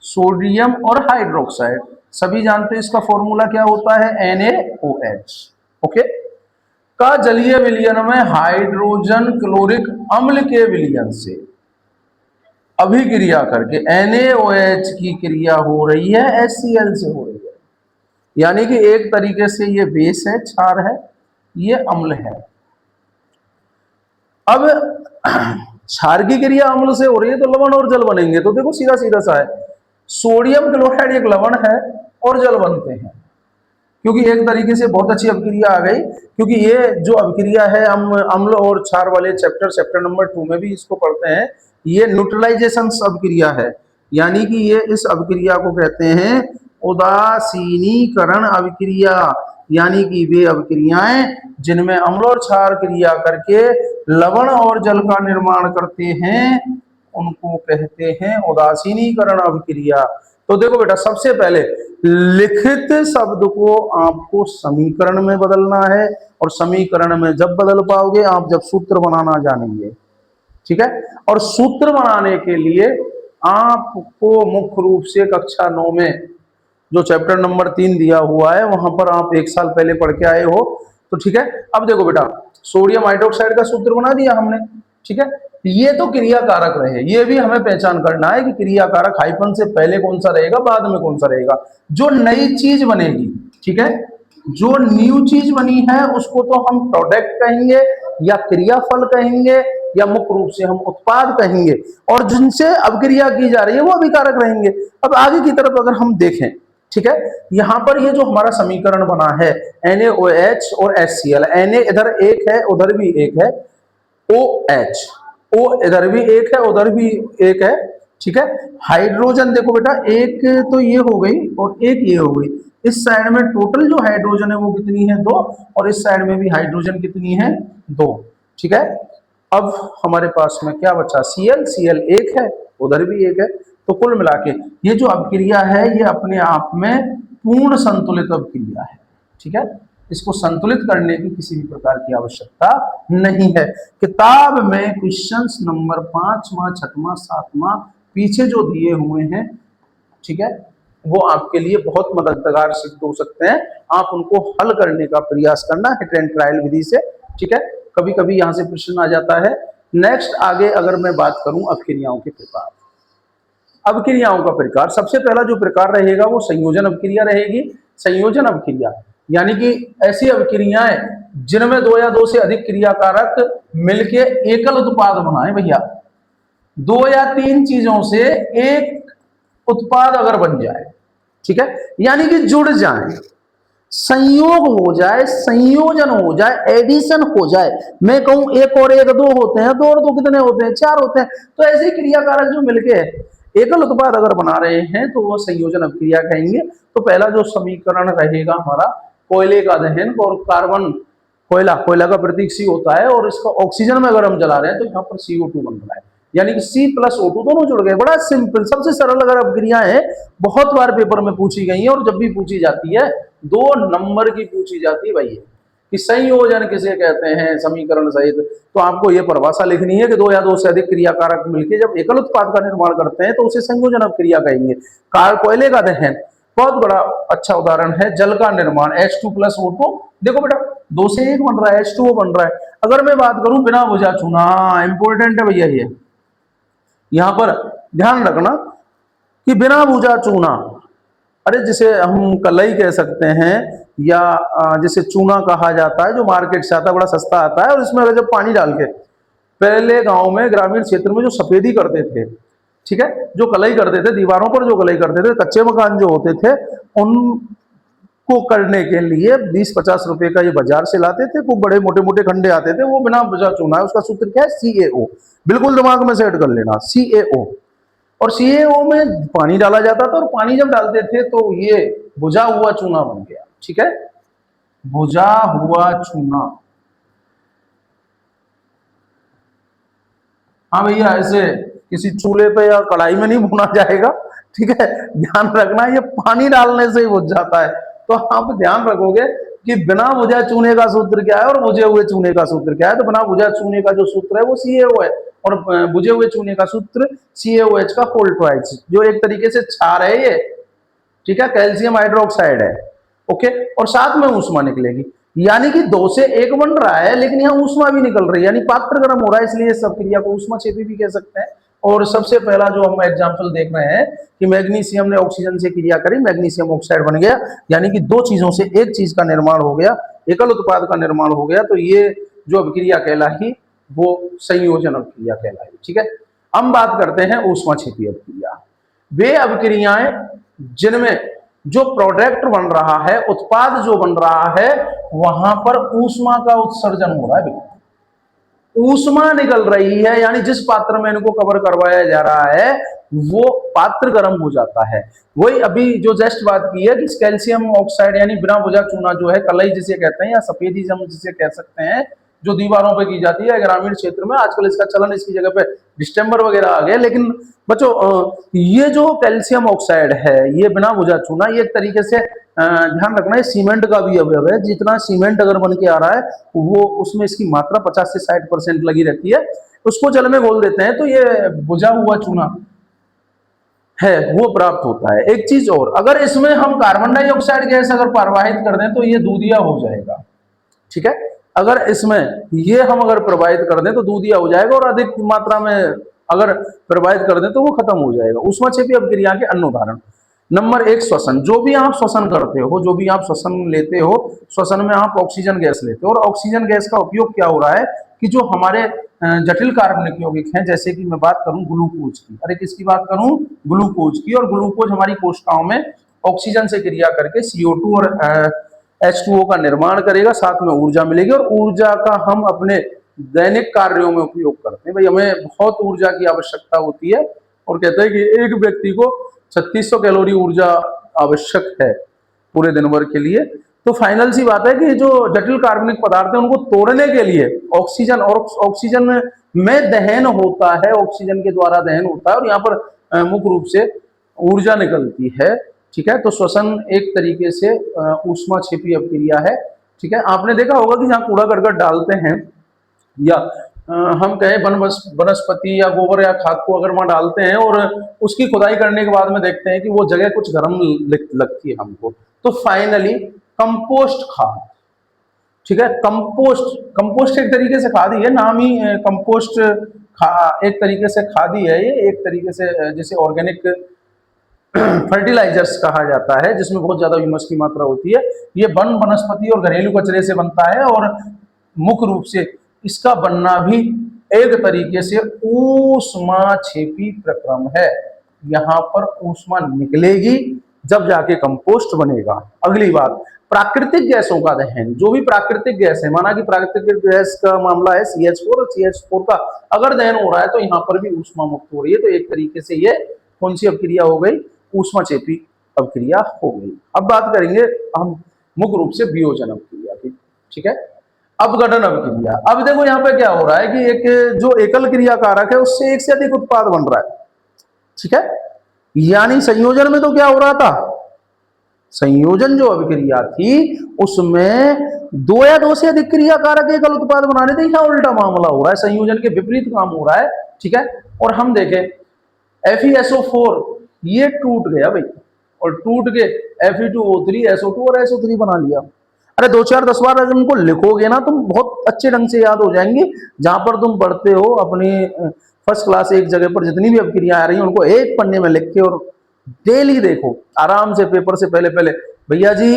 सोडियम और हाइड्रोक्साइड सभी जानते हैं इसका फॉर्मूला क्या होता है, NaOH, ओके, का जलीय विलयन में हाइड्रोजन क्लोरिक अम्ल के विलयन से अभिक्रिया करके NaOH की क्रिया हो रही है HCl से हो रही है, यानी कि एक तरीके से ये बेस है, क्षार है, ये अम्ल है। अब क्षार की क्रिया अम्ल से हो रही है तो लवण और जल बनेंगे, तो देखो सीधा सीधा सा है, सोडियम क्लोराइड एक लवण है और जल बनते हैं, क्योंकि एक तरीके से बहुत अच्छी अपक्रिया आ गई, क्योंकि ये जो अपक्रिया है हम अम्ल और क्षार वाले चैप्टर नंबर 2 में भी इसको पढ़ते हैं, ये न्यूट्रलाइजेशन अपक्रिया है, यानी कि ये इस अपक्रिया को कहते हैं उदासीनीकरण अभिक्रिया, यानी कि वे अभिक्रियाएं जिनमें अम्ल और क्षार क्रिया करके लवण और जल का निर्माण करते हैं उनको कहते हैं उदासीनीकरण अभिक्रिया। तो देखो बेटा, सबसे पहले लिखित शब्द को आपको समीकरण में बदलना है, और समीकरण में जब बदल पाओगे आप जब सूत्र बनाना जानेंगे। ठीक है, और सूत्र बनाने के लिए आपको मुख्य रूप से कक्षा 9 में जो चैप्टर नंबर 3 दिया हुआ है वहां पर आप 1 साल पहले पढ़ के आए हो, तो ठीक है। अब देखो बेटा, सोडियम हाइड्रोक्साइड का सूत्र बना दिया हमने, ठीक है, ये तो क्रिया कारक रहे, ये भी हमें पहचान करना है कि क्रिया कारक हाइफन से पहले कौन सा रहेगा, बाद में कौन सा रहेगा। जो नई चीज बनेगी, ठीक है, जो न्यू चीज बनी है उसको तो हम प्रोडक्ट कहेंगे या क्रियाफल कहेंगे या मुख्य रूप से हम उत्पाद कहेंगे, और जिनसे अपक्रिया की जा रही है वो अभिकारक रहेंगे। अब आगे की तरफ अगर हम देखें, ठीक है, यहां पर ये जो हमारा समीकरण बना है NaOH और HCl, Na इधर एक है उधर भी एक है, OH, O इधर भी एक है उधर भी एक है, ठीक है। हाइड्रोजन देखो बेटा, एक तो ये हो गई और एक ये हो गई, इस साइड में टोटल जो हाइड्रोजन है वो कितनी है, 2, और इस साइड में भी हाइड्रोजन कितनी है, 2, ठीक है। अब हमारे पास में क्या बचा, Cl एक है उधर भी एक है, तो कुल मिला के ये जो अपक्रिया है ये अपने आप में पूर्ण संतुलित अपक्रिया है, ठीक है। इसको संतुलित करने की किसी भी प्रकार की आवश्यकता नहीं है। किताब में क्वेश्चंस नंबर 5वां 6वां 7वां पीछे जो दिए हुए हैं, ठीक है, वो आपके लिए बहुत मददगार सिद्ध हो सकते हैं। आप उनको हल करने का प्रयास करना हिट एंड ट्रायल विधि से, ठीक है। कभी कभी यहां से प्रश्न आ जाता है। नेक्स्ट आगे अगर मैं बात करूं अपक्रियाओं के प्रकार, अपक्रियाओं का प्रकार, सबसे पहला जो प्रकार रहेगा वो संयोजन अपक्रिया रहेगी। संयोजन अपक्रिया यानी कि ऐसी अपक्रियाएं जिनमें 2 या 2 से अधिक क्रियाकारक मिलके एकल उत्पाद बनाए, भैया 2 या 3 चीजों से एक उत्पाद अगर बन जाए, ठीक है, यानी कि जुड़ जाए, संयोग हो जाए, संयोजन हो जाए, एडिशन हो जाए। मैं कहूं 1 और 1 2 होते हैं, 2 और 2 कितने होते हैं, 4 होते हैं। तो ऐसे क्रियाकारक जो मिलके एकल उत्पाद अगर बना रहे हैं तो वो संयोजन अपक्रिया कहेंगे। तो पहला जो समीकरण रहेगा हमारा, कोयले का दहन और कार्बन, कोयला का प्रतीक C होता है, और इसका ऑक्सीजन में अगर हम जला रहे हैं तो यहाँ पर CO2 बन रहा है, यानी कि C + O2 दोनों जुड़ गए। बड़ा सिंपल, सबसे सरल अगर अपक्रियाएं बहुत बार पेपर में पूछी गई है, और जब भी पूछी जाती है 2 नंबर की पूछी जाती है भाई, कि संयोजन किसे कहते हैं समीकरण सहित, तो आपको यह परिभाषा लिखनी है कि 2 या 2 से अधिक क्रियाकारक मिलकर जब एकल उत्पाद का निर्माण करते हैं तो उसे संयोजन अपक्रिया कहेंगे। कोयले का दहन, बहुत बड़ा अच्छा उदाहरण है जल का निर्माण, H2+O2। देखो बेटा, 2 से 1 बन रहा है, H2O बन रहा है। अगर मैं बात करूं बिना बुझा चूना, इंपॉर्टेंट है भैया ये, यहां पर ध्यान रखना कि बिना बुझा चूना, अरे जिसे हम कलई कह सकते हैं या जिसे चूना कहा जाता है, जो मार्केट से आता है, बड़ा सस्ता आता है, और इसमें अगर जब पानी डाल के, पहले गांव में ग्रामीण क्षेत्र में जो सफेदी करते थे, ठीक है, जो कलई करते थे दीवारों पर, जो कलई करते थे, कच्चे मकान जो होते थे उनको करने के लिए 20-50 रुपए का ये बाजार से लाते थे, खूब बड़े मोटे मोटे खंडे आते थे, वो बिना बुझा चूना है। उसका सूत्र क्या है? CaO। बिल्कुल दिमाग में सेट कर लेना, CaO। और CaO में पानी डाला जाता था, और पानी जब डालते थे तो ये बुझा हुआ चूना बन गया, ठीक है, बुझा हुआ चूना। हाँ भैया, ऐसे किसी चूल्हे पे या कढ़ाई में नहीं भुना जाएगा, ठीक है, ध्यान रखना, ये पानी डालने से ही बुझ जाता है। तो आप ध्यान रखोगे कि बिना बुझा चूने का सूत्र क्या है और बुझे हुए चूने का सूत्र क्या है। तो बिना बुझा चूने का जो सूत्र है वो CaO है, और बुझे हुए चूने का सूत्र CaOH का होल ट्वाइस, जो एक तरीके से क्षार है ये, ठीक है, कैल्शियम हाइड्रोक्साइड है। ओके, और साथ में ऊष्मा निकलेगी, यानी कि 2 से 1 बन रहा है, लेकिन यहाँ ऊष्मा भी निकल रही है, यानी पात्र गर्म हो रहा है, इसलिए सब क्रिया को ऊष्माक्षेपी भी कह सकते हैं। और सबसे पहला जो हम एग्जांपल देख रहे हैं कि मैग्नीशियम ने ऑक्सीजन से क्रिया करी, मैग्नीशियम ऑक्साइड बन गया, यानी कि 2 चीजों से एक चीज का निर्माण हो गया, एकल उत्पाद का निर्माण हो गया। तो ये जो अभिक्रिया कहलाई वो संयोजन अभिक्रिया कहलाई, ठीक है। हम बात करते हैं ऊष्माक्षेपी अभिक्रिया। वे अभिक्रियाएं जिनमें जो प्रोडक्ट बन रहा है, उत्पाद जो बन रहा है, वहां पर ऊष्मा का उत्सर्जन हो रहा है, ऊष्मा निकल रही है, यानी जिस पात्र में इनको कवर करवाया जा रहा है वो पात्र गर्म हो जाता है। वही अभी जो जस्ट बात की है कि कैल्शियम ऑक्साइड यानी बिना बुझा चूना जो है, कलई जिसे कहते हैं या सफेदी हम जिसे कह सकते हैं, जो दीवारों पे की जाती है ग्रामीण क्षेत्र में, आजकल इसका चलन इसकी जगह पे डिस्टेम्बर वगैरह आ गए। लेकिन बच्चों, ये जो कैल्शियम ऑक्साइड है, ये बिना बुझा चूना, ये एक तरीके से ध्यान रखना है सीमेंट का भी अवयव है। जितना सीमेंट अगर बन के आ रहा है वो उसमें इसकी मात्रा 50 से 60% लगी रहती है, उसको जल में घोल देते हैं तो ये बुझा हुआ चूना है वो प्राप्त होता है। एक चीज और, अगर इसमें हम कार्बन डाइऑक्साइड गैस अगर प्रवाहित कर दें तो ये दूधिया हो जाएगा, ठीक है। अगर इसमें ये हम अगर प्रवाहित कर दें तो दूधिया हो जाएगा, और अधिक मात्रा में अगर प्रवाहित कर दें तो वो खत्म हो जाएगा। ऊष्माक्षेपी अभिक्रिया के अन्य उदाहरण, नंबर 1 श्वसन। जो भी आप श्वसन करते हो, जो भी आप श्वसन लेते हो, श्वसन में आप ऑक्सीजन गैस लेते हो, और ऑक्सीजन गैस का उपयोग क्या हो रहा है कि जो हमारे जटिल कार्बनिक यौगिक हैं, जैसे कि मैं बात करूं ग्लूकोज की, अरे किसकी बात करूं? ग्लूकोज की। और ग्लूकोज हमारी कोशिकाओं में ऑक्सीजन से क्रिया करके CO2 और H2O का निर्माण करेगा, साथ में ऊर्जा मिलेगी, और ऊर्जा का हम अपने दैनिक कार्यों में उपयोग करते हैं। भाई हमें बहुत ऊर्जा की आवश्यकता होती है, और कहते हैं कि एक व्यक्ति को 3600 कैलोरी ऊर्जा आवश्यक है पूरे दिन भर के लिए। तो फाइनल सी बात है कि जो जटिल कार्बनिक पदार्थ है उनको तोड़ने के लिए ऑक्सीजन, और ऑक्सीजन में दहन होता है, ऑक्सीजन के द्वारा दहन होता है, और यहाँ पर मुख्य रूप से ऊर्जा निकलती है, ठीक है। तो श्वसन एक तरीके से ऊष्माक्षेपी अभिक्रिया है, ठीक है। आपने देखा होगा कि जहाँ कूड़ा करकट डालते हैं, या हम कहें वनस्पति या गोबर या खाद को अगर वहां डालते हैं और उसकी खुदाई करने के बाद में देखते हैं कि वो जगह कुछ गर्म लगती है हमको, तो फाइनली कंपोस्ट खाद, ठीक है। कंपोस्ट एक तरीके से खाद ही है, नाम ही कंपोस्ट एक तरीके से खाद ही है। ये एक तरीके से जिसे ऑर्गेनिक फर्टिलाइजर्स कहा जाता है, जिसमें बहुत ज्यादा ह्यूमस की मात्रा होती है। ये वनस्पति और घरेलू कचरे से बनता है, और मुख्य रूप से इसका बनना भी एक तरीके से ऊष्माक्षेपी प्रक्रम है। यहाँ पर ऊष्मा निकलेगी जब जाके कंपोस्ट बनेगा। अगली बात, प्राकृतिक गैसों का दहन। जो भी प्राकृतिक गैस है, माना कि प्राकृतिक गैस का मामला है CH4, और CH4 का अगर दहन हो रहा है तो यहाँ पर भी ऊष्मा मुक्त हो रही है। तो एक तरीके से ये कौन सी अभिक्रिया हो गई? ऊष्माक्षेपी अभिक्रिया हो गई। अब बात करेंगे हम मुख्य रूप से वियोजन अभिक्रिया की, ठीक है। अपघटन अभिक्रिया। अब देखो यहाँ पे क्या हो रहा है कि एक जो एकल क्रिया कारक है उससे एक से अधिक उत्पाद बन रहा है, ठीक है। यानी संयोजन में तो क्या हो रहा था? संयोजन जो अभिक्रिया थी उसमें 2 या 2 से अधिक क्रिया कारक एकल उत्पाद बना रहे थे। यहाँ उल्टा मामला हो रहा है, संयोजन के विपरीत काम हो रहा है, ठीक है। और हम देखें FeSO4 ये टूट गया भाई, और टूट के Fe2O3 SO2 और SO3 बना लिया। अरे 2 4 10 बार अगर उनको लिखोगे ना तुम बहुत अच्छे ढंग से याद हो जाएंगे। जहां पर तुम पढ़ते हो अपनी फर्स्ट क्लास एक जगह पर जितनी भी अपक्रियाएं आ रही हैं उनको एक पन्ने में लिख के और डेली देखो आराम से पेपर से पहले पहले। भैया जी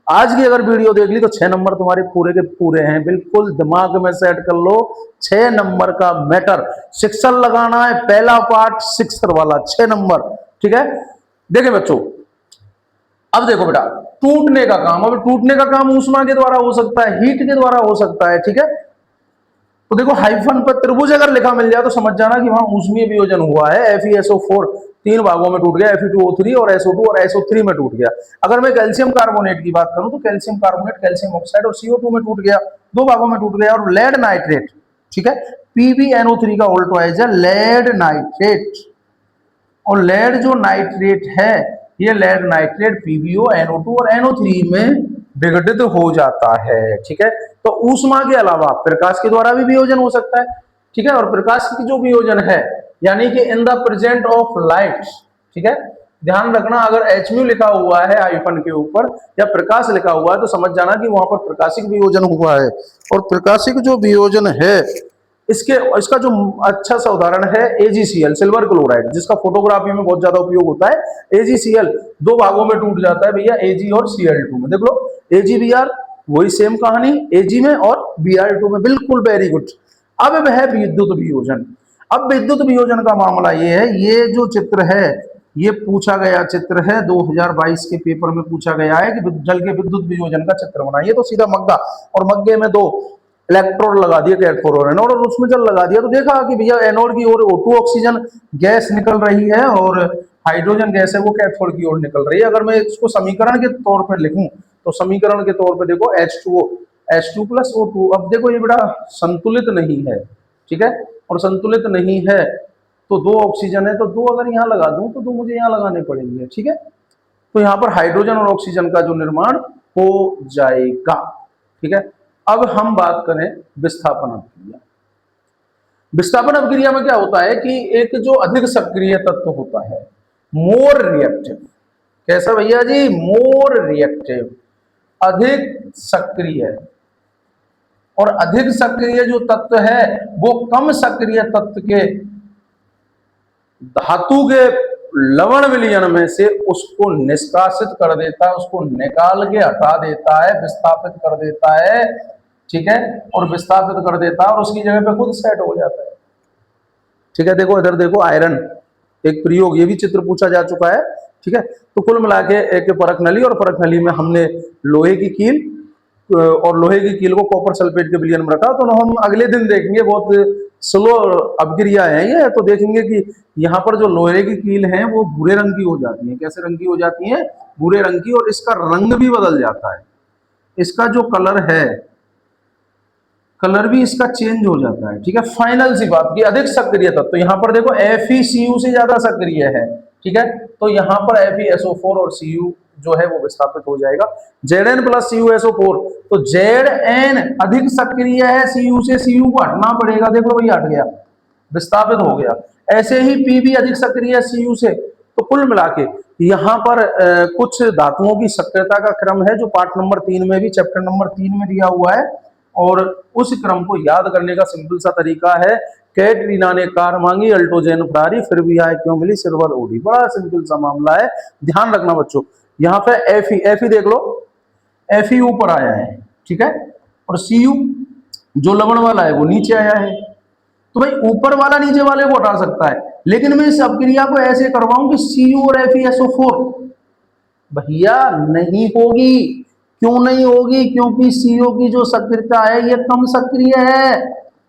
आज की अगर वीडियो देख ली तो 6 नंबर तुम्हारे पूरे के पूरे हैं, बिल्कुल दिमाग में सेट कर लो। 6 नंबर का मैटर सिक्सर लगाना है, पहला पार्ट सिक्सर वाला 6 नंबर, ठीक है। देखे बच्चों अब देखो बेटा टूटने का काम, अब टूटने का काम ऊष्मा के द्वारा हो सकता है, हीट के द्वारा हो सकता है, ठीक है। तो देखो हाइफन पर त्रिभुज अगर लिखा मिल जाए तो समझ जाना कि वहां ऊष्मीय वियोजन हुआ है। FeSO4 3 भागों में टूट गया, Fe2O3 और SO2 और SO3 में टूट गया। अगर मैं कैल्शियम कार्बोनेट की बात करूं तो कैल्शियम कार्बोनेट, कैल्शियम ऑक्साइड और CO2 में टूट गया, 2 भागों में टूट गया। और लेड नाइट्रेट, ठीक है, PbNO3 का ऑल्टोइज है लेड नाइट्रेट। और लेड जो नाइट्रेट है ये लेड नाइट्रेट PbO, NO2 और NO3 में विघटित हो जाता है, ठीक है। तो ऊष्मा के अलावा प्रकाश के द्वारा भी वियोजन हो सकता है, ठीक है। और प्रकाश की जो वियोजन है यानी कि in the present of light, ठीक है। ध्यान रखना अगर Hmu लिखा हुआ है हाइफन के ऊपर या प्रकाश लिखा हुआ है तो समझ जाना कि वहां पर प्रकाशिक वियोजन हुआ है। और प्रकाशिक जो वियोजन है इसका जो अच्छा सा उदाहरण है AgCl सिल्वर क्लोराइड, जिसका फोटोग्राफी में बहुत ज्यादा उपयोग होता है। AgCl 2 भागों में टूट जाता है भैया, Ag और Cl2 में। देख लो AgBr वही सेम कहानी, Ag में और Br2 में, बिल्कुल वेरी गुड। अब वह विद्युत वियोजन, अब विद्युत वियोजन का मामला ये है, ये जो चित्र है ये पूछा गया चित्र है 2022 के पेपर में पूछा गया है कि जल के विद्युत वियोजन का चित्र बनाइए। तो सीधा मग्गा और मग्गे में 2 इलेक्ट्रोड लगा दिए, कैथोड और एनोड, और उसमें जल लगा दिया तो देखा कि भैया एनोड की ओर O2 ऑक्सीजन गैस निकल रही है और हाइड्रोजन गैस है वो कैथोड की ओर निकल रही है। अगर मैं इसको समीकरण के तौर पर लिखूं तो समीकरण के तौर पर देखो H2O H2 प्लस O2। अब देखो ये बड़ा संतुलित नहीं है, ठीक है, और संतुलित नहीं है तो 2 ऑक्सीजन है तो 2 अगर यहाँ लगा दूं तो 2 मुझे यहाँ लगाने पड़ेंगे, ठीक है। तो यहाँ पर हाइड्रोजन और ऑक्सीजन का जो निर्माण हो जाएगा, ठीक है। अब हम बात करें विस्थापन अपक्रिया। विस्थापन अपक्रिया में क्या होता है कि एक जो अधिक सक्रिय तत्व होता है, मोर रिएक्टिव, कैसा भैया जी, मोर रिएक्टिव, अधिक सक्रिय, और अधिक सक्रिय जो तत्व है वो कम सक्रिय तत्व के धातु के लवण विलयन में से उसको निष्कासित कर देता है, उसको निकाल के हटा देता है, विस्थापित कर देता है, ठीक है, और विस्थापित कर देता है और उसकी जगह पे खुद सेट हो जाता है, ठीक है। देखो इधर देखो आयरन एक प्रयोग, ये भी चित्र पूछा जा चुका है, ठीक है। तो कुल मिला के एक परख नली, और परख नली में हमने लोहे की कील और लोहे की कील को कॉपर सल्फेट के विलयन में रखा। तो हम अगले दिन देखेंगे, बहुत स्लो अपक्रिया है ये, तो देखेंगे कि यहाँ पर जो लोहे की कील है वो भूरे रंग की हो जाती है। कैसे रंग की हो जाती है, भूरे रंग की, और इसका रंग भी बदल जाता है, इसका जो कलर है कलर भी इसका चेंज हो जाता है, ठीक है। फाइनल सी बात की अधिक सक्रिय तत्व तो यहाँ पर देखो FeCu से ज्यादा सक्रिय है, ठीक है। तो यहाँ पर FeSO4 और Cu जो है वो विस्थापित हो जाएगा। Zn प्लस CuSO4, तो Zn अधिक सक्रिय है Cu से, Cu को हटना पड़ेगा, देखो भाई हट गया, विस्थापित हो गया। ऐसे ही Pb अधिक सक्रिय है Cu से। तो कुल मिला के यहाँ पर कुछ धातुओं की सक्रियता का क्रम है जो पार्ट नंबर 3 में भी, चैप्टर नंबर 3 में दिया हुआ है, और उस क्रम को याद करने का सिंपल सा तरीका है, कैटरीना ने कार मांगी अल्टोजेन फरारी फिर भी आए क्यों मिली सिल्वर ओडी। बड़ा सिंपल सा मामला है, ध्यान रखना बच्चों। यहाँ पे Fe देख लो, Fe ऊपर आया है, ठीक है, और Cu जो लवण वाला है वो नीचे आया है। तो भाई ऊपर वाला नीचे वाले को हटा सकता है, लेकिन मैं इस अपक्रिया को ऐसे करवाऊं कि Cu और FeSO4, भैया नहीं होगी। क्यों नहीं होगी, क्योंकि CO की जो सक्रियता है ये कम सक्रिय है।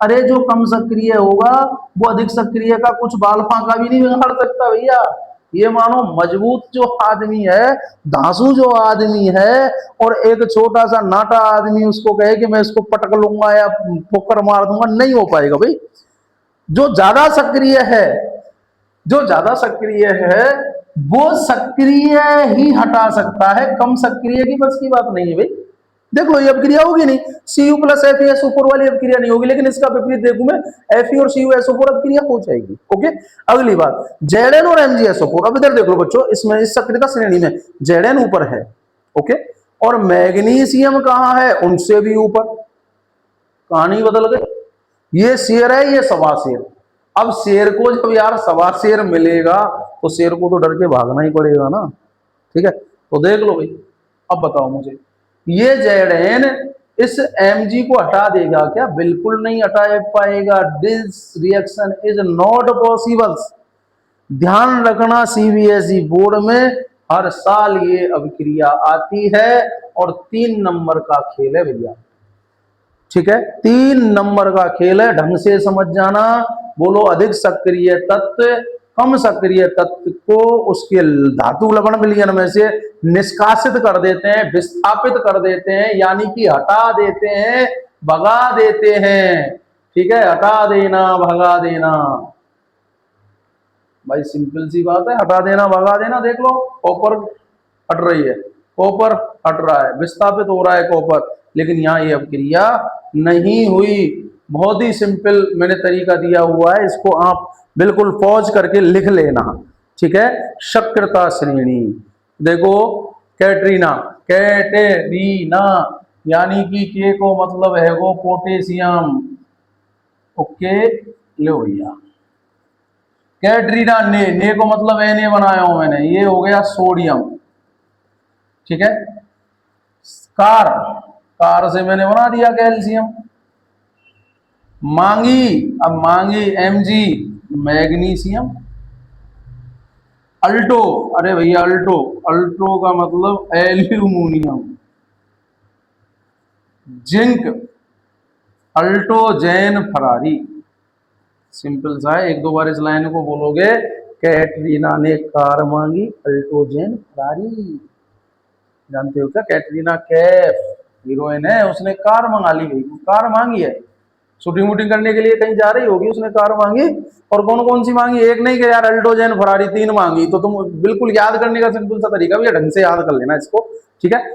अरे जो कम सक्रिय होगा वो अधिक सक्रिय का कुछ बाल फांका भी नहीं बिगाड़ सकता भैया। ये मानो मजबूत जो आदमी है, धांसू जो आदमी है, और एक छोटा सा नाटा आदमी उसको कहे कि मैं इसको पटक लूंगा या ठोकर मार दूंगा, नहीं हो पाएगा भाई। जो ज्यादा सक्रिय है, जो ज्यादा सक्रिय है वो सक्रिय ही हटा सकता है, कम सक्रिय की बस की बात नहीं है भाई। देख लो ये अभिक्रिया होगी नहीं, Cu प्लस FeSO4 वाली अभिक्रिया नहीं होगी, लेकिन इसका विपरीत देखूं मैं, Fe और CuSO4 अभिक्रिया हो जाएगी। ओके, अगली बात Zn और MgSO4। अब इधर देख लो बच्चों, इसमें इस सक्रियता श्रेणी में Zn ऊपर है, ओके, और मैग्नीशियम कहाँ है, उनसे भी ऊपर। कहानी बदल गई, ये शेर है, ये सवा शेर। अब शेर को जब यार सवा शेर मिलेगा तो शेर को तो डर के भागना ही पड़ेगा ना, ठीक है। तो देख लो भाई, अब बताओ मुझे, ये Zn इस Mg को हटा देगा क्या? बिल्कुल नहीं हटा पाएगा। This reaction is not possible. ध्यान रखना, सीबीएसई बोर्ड में हर साल ये अभिक्रिया आती है और 3 नंबर का खेल है भैया, ठीक है, 3 नंबर का खेल है, ढंग से समझ जाना। बोलो, अधिक सक्रिय तत्व कम सक्रिय तत्व को उसके धातु लवण विलयन में से निष्कासित कर देते हैं, विस्थापित कर देते हैं, यानी कि हटा देते हैं, भगा देते हैं, ठीक है, हटा देना, भगा देना। भाई सिंपल सी बात है, हटा देना, भगा देना। देख लो, कॉपर हट रही है, कॉपर हट रहा है, विस्थापित हो रहा है कॉपर, लेकिन यहाँ ये अभिक्रिया नहीं हुई। बहुत ही सिंपल मैंने तरीका दिया हुआ है, इसको आप बिल्कुल पॉज करके लिख लेना, ठीक है। सक्रियता श्रेणी देखो, कैटरीना, कैटेरीना यानी कि के को मतलब है वो पोटेशियम, ओके, लो भैया। कैटरीना ने को मतलब Na बनाया हूं मैंने, ये हो गया सोडियम, ठीक है। कार, कार से मैंने बना दिया कैल्शियम। मांगी, अब मांगी Mg मैग्नीशियम। अल्टो, अरे भैया अल्टो, अल्टो का मतलब एल्यूमिनियम। जिंक, अल्टोजेन फरारी। सिंपल सा है, 1-2 बार इस लाइन को बोलोगे, कैटरीना ने कार मांगी, अल्टोजेन फरारी। जानते हो क्या, कैटरीना कैफ हीरोइन है, उसने कार मंगा ली भाई, कार मांगी है, शूटिंग वूटिंग करने के लिए कहीं जा रही होगी, उसने कार मांगी। और कौन कौन सी मांगी, एक नहीं कि यार अल्टोजेन फरारी 3 मांगी। तो तुम बिल्कुल याद करने का सिंपल सा तरीका भी है, ढंग से याद कर लेना इसको, ठीक है।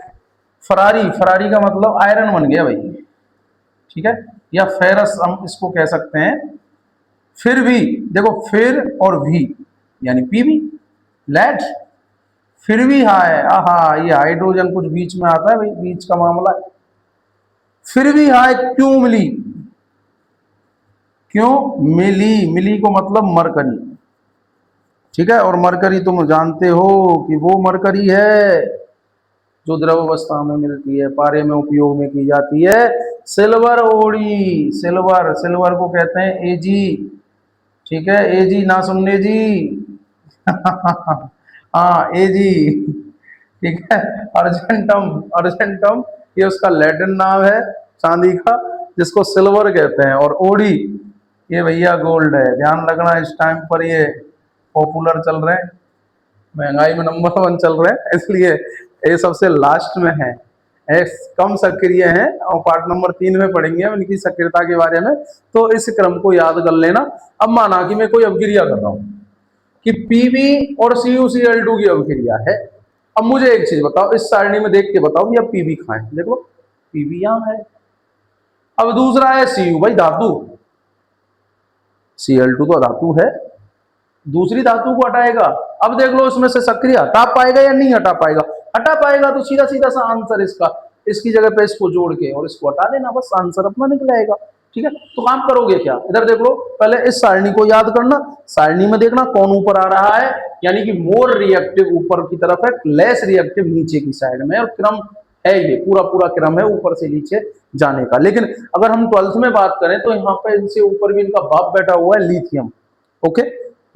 फरारी, फरारी का मतलब आयरन बन गया भाई, ठीक है, या फेरस हम इसको कह सकते हैं। फिर भी देखो, फिर और भी यानी पीवी, लेड, फिर भी हाय, आहा, ये हाइड्रोजन कुछ बीच में आता है भाई, बीच का मामला है। फिर भी हाय क्यों मिली, क्यों मिली, मिली को मतलब मरकरी, ठीक है। और मरकरी तुम जानते हो कि वो मरकरी है जो द्रव अवस्था में मिलती है, पारे में उपयोग में की जाती है। सिल्वर ओड़ी, सिल्वर, सिल्वर को कहते हैं एजी, ठीक है, एजी ना सुनने जी हाँ एजी, ठीक है। अर्जेंटम, अर्जेंटम ये उसका लैटिन नाम है चांदी का, जिसको सिल्वर कहते हैं। और ओडी ये भैया गोल्ड है। ध्यान रखना, इस टाइम पर ये पॉपुलर चल रहे हैं, महंगाई में नंबर 1 चल रहे हैं, इसलिए ये सबसे लास्ट में है, कम सक्रिय हैं, और पार्ट नंबर 3 में पढ़ेंगे हम इनकी सक्रियता के बारे में। तो इस क्रम को याद कर लेना। अब माना कि मैं कोई अभिक्रिया कर रहा हूं कि पीबी और CuCl2 की अभिक्रिया है। अब मुझे एक चीज बताओ, इस सारणी में देख के बताओ कि अब पीबी कहां है। देख लो, पीबी यहां है। अब दूसरा है Cu, भाई धातु, Cl2 तो धातु है, दूसरी धातु को हटाएगा। अब देख लो, इसमें से सक्रिय हटा पाएगा या नहीं हटा पाएगा। हटा पाएगा तो सीधा सीधा सा आंसर इसका, इसकी जगह पे इसको जोड़ के और इसको हटा देना, बस आंसर अपना निकल आएगा, ठीक है। तो काम करोगे क्या, इधर देख लो, पहले इस सारणी को याद करना, सारणी में देखना कौन ऊपर आ रहा है, यानी कि मोर रिएक्टिव ऊपर की तरफ है, लेस रिएक्टिव नीचे की साइड में, और क्रम है ये पूरा पूरा क्रम है ऊपर से नीचे जाने का। लेकिन अगर हम 12th में बात करें तो यहाँ पे इनसे ऊपर भी इनका बाप बैठा हुआ है, लिथियम, ओके।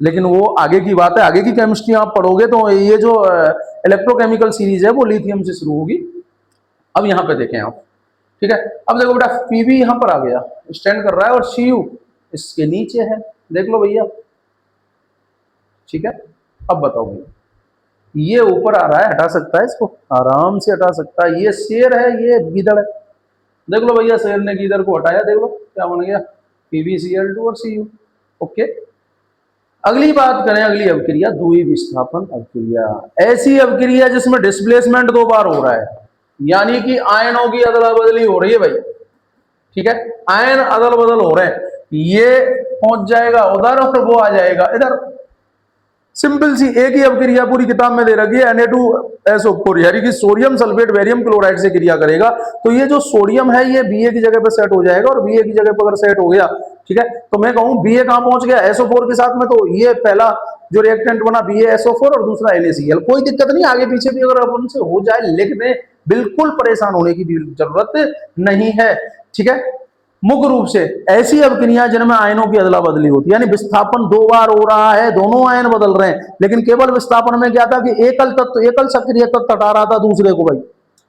लेकिन वो आगे की बात है, आगे की केमिस्ट्री आप पढ़ोगे तो ये जो इलेक्ट्रोकेमिकल सीरीज है वो लिथियम से शुरू होगी। अब यहाँ पे देखें आप, ठीक है। अब देखो बेटा, पीबी यहाँ पर आ गया, स्टैंड कर रहा है, और Cu इसके नीचे है, देख लो भैया, ठीक है। अब बताओ भैया, ये ऊपर आ रहा है, हटा सकता है इसको, आराम से हटा सकता है। ये शेर है, ये गीदड़ है, देख लो भैया, शेर ने गीदड़ को हटाया, देख लो क्या बन गया, PbCl2 और Cu, ओके। अगली बात करें, अगली अभिक्रिया द्विविस्थापन अभिक्रिया, ऐसी अभिक्रिया जिसमें डिस्प्लेसमेंट 2 बार हो रहा है, यानी कि आयनों की अदला बदली हो रही है भाई, ठीक है, आयन अदल बदल हो रहे हैं, ये पहुंच जाएगा उधर और वो आ जाएगा इधर। सिंपल सी एक ही अवक्रिया पूरी किताब में दे रखी है, Na2SO4, यानी कि सोडियम सल्फेट बेरियम क्लोराइड से क्रिया करेगा। तो ये जो सोडियम है ये Ba की जगह पर सेट हो जाएगा, और Ba की जगह पर अगर सेट हो गया, ठीक है, तो मैं कहूं Ba कहां पहुंच गया, SO4 के साथ में, तो ये पहला जो रिएक्टेंट बना BaSO4 और दूसरा NaCl, कोई दिक्कत नहीं, आगे पीछे भी अगर अपन से हो जाए लिख दें, बिल्कुल परेशान होने की भी जरूरत नहीं है, ठीक है। मुख्य रूप से ऐसी अवक्रियाएं जिनमें आयनों की अदला बदली होती है, यानी विस्थापन दो बार हो रहा है, दोनों आयन बदल रहे हैं, लेकिन केवल विस्थापन में क्या था कि एकल तत्व, एकल सक्रिय तत्व हटा रहा था दूसरे को, भाई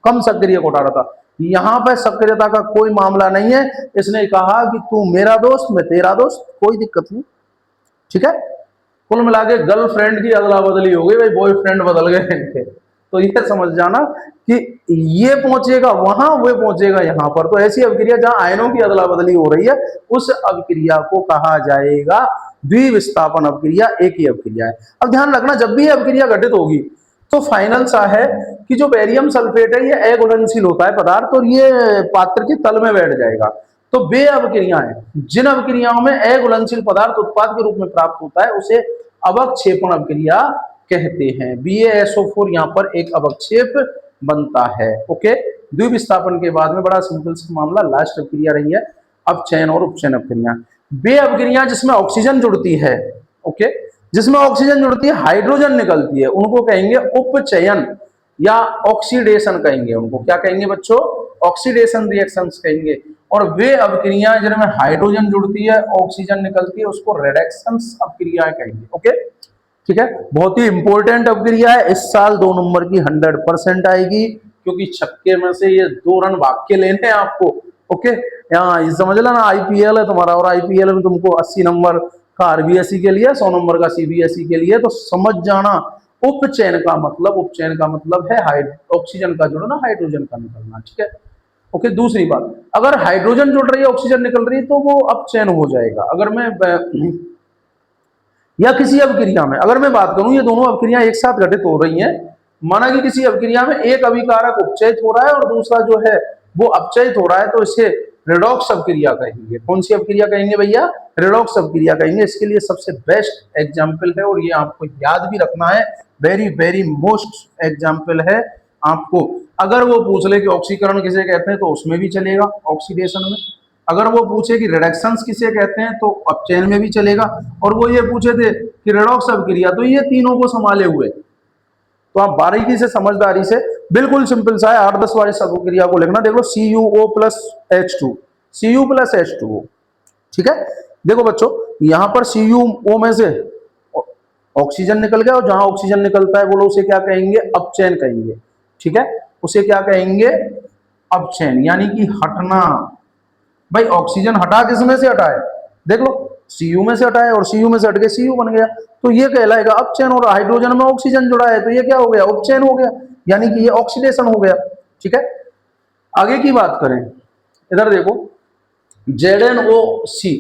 कम सक्रिय को हटा रहा था। यहां पर सक्रियता का कोई मामला नहीं है, इसने कहा कि तू मेरा दोस्त मैं तेरा दोस्त, कोई दिक्कत नहीं, ठीक है। कुल मिला के गर्लफ्रेंड की अदला बदली हो गई भाई, बॉयफ्रेंड बदल गए तो ये समझ जाना कि ये पहुंचेगा वहां, वो पहुंचेगा यहां पर। तो ऐसी अभिक्रिया जहां आयनों की अदला बदली हो रही है, उस अभिक्रिया को कहा जाएगा द्विविस्थापन अभिक्रिया, एक ही अभिक्रिया है। अब ध्यान रखना, जब भी अभिक्रिया घटित होगी तो फाइनल सा है कि जो बेरियम सल्फेट है ये अघुलनशील होता है पदार्थ, और ये पात्र के तल में बैठ जाएगा। तो वे अभिक्रियाएं जिन अभिक्रियाओं में अघुलनशील पदार्थ उत्पाद के रूप में प्राप्त होता है उसे अवक्षेपण अभिक्रिया कहते हैं। BaSO4 यहाँ पर एक अवक्षेप बनता है। ओके, द्विविस्थापन के बाद में बड़ा सिंपल सा मामला, लास्ट अभिक्रिया रही है अपचयन और उपचयन अभिक्रिया। वे अभिक्रिया जिसमें ऑक्सीजन जुड़ती है, ओके, जिसमें ऑक्सीजन जुड़ती है हाइड्रोजन निकलती है, उनको कहेंगे उपचयन या ऑक्सीडेशन कहेंगे। उनको क्या कहेंगे बच्चों, ऑक्सीडेशन रिएक्शंस कहेंगे। और वे अभिक्रियाएं जिनमें हाइड्रोजन जुड़ती है, ऑक्सीजन निकलती है, उसको रिडक्शंस अभिक्रियाएं कहेंगे। ओके, ठीक है, बहुत ही इंपॉर्टेंट अभिक्रिया है, इस साल 2 नंबर की 100% आएगी, क्योंकि छक्के में से ये 2 रन भाग के लेने हैं आपको। ओके, यहाँ ये समझ लेना IPL है तुम्हारा, और IPL में तुमको 80 नंबर का RBSE के लिए, 100 नंबर का CBSE के लिए, तो समझ जाना उपचयन का मतलब, उपचयन का मतलब है ऑक्सीजन का जुड़ना, हाइड्रोजन का निकलना, ठीक है। ओके, दूसरी बात, अगर हाइड्रोजन जुड़ रही है, ऑक्सीजन निकल रही है, तो वो अपचयन हो जाएगा। अगर मैं या किसी अभिक्रिया में अगर मैं बात करूं, ये दोनों अभिक्रियाएं एक साथ घटित हो रही हैं, माना कि किसी अभिक्रिया में एक अभिकारक उपचयित हो रहा है और दूसरा जो है वो अपचयित हो रहा है, तो इसे रिडॉक्स अभिक्रिया कहेंगे। कौन सी अभिक्रिया कहेंगे भैया, रिडॉक्स अभिक्रिया कहेंगे। इसके लिए सबसे बेस्ट एग्जाम्पल है, और ये आपको याद भी रखना है, वेरी वेरी मोस्ट एग्जाम्पल है आपको। अगर वो पूछ ले कि ऑक्सीकरण किसे कहते हैं, तो उसमें भी चलेगा, ऑक्सीडेशन में। अगर वो पूछे कि रिडक्शंस किसे कहते हैं, तो अपचयन में भी चलेगा। और वो ये पूछे थे कि रिडॉक्स अभिक्रिया, तो ये तीनों को संभाले हुए। तो आप बारीकी से, समझदारी से, बिल्कुल सिंपल सा है, 8-10 वाली अभिक्रिया को लिखना। देखो CuO plus H2, Cu plus H2O, ठीक है। देखो बच्चों, यहां पर CuO में से ऑक्सीजन निकल गया, और जहां ऑक्सीजन निकलता है बोलो उसे क्या कहेंगे, अपचयन कहेंगे, ठीक है। उसे क्या कहेंगे, अपचयन, यानी कि हटना। भाई ऑक्सीजन हटा किसमें से हटा है, देख लो Cu में से हटा है, और Cu में से हट के Cu बन गया, तो ये कहलाएगा अपचयन। और हाइड्रोजन में ऑक्सीजन जुड़ा है, तो ये क्या हो गया, उपचयन हो गया, यानी कि ये ऑक्सीडेशन हो गया, ठीक है। आगे की बात करें, इधर देखो ZnOC,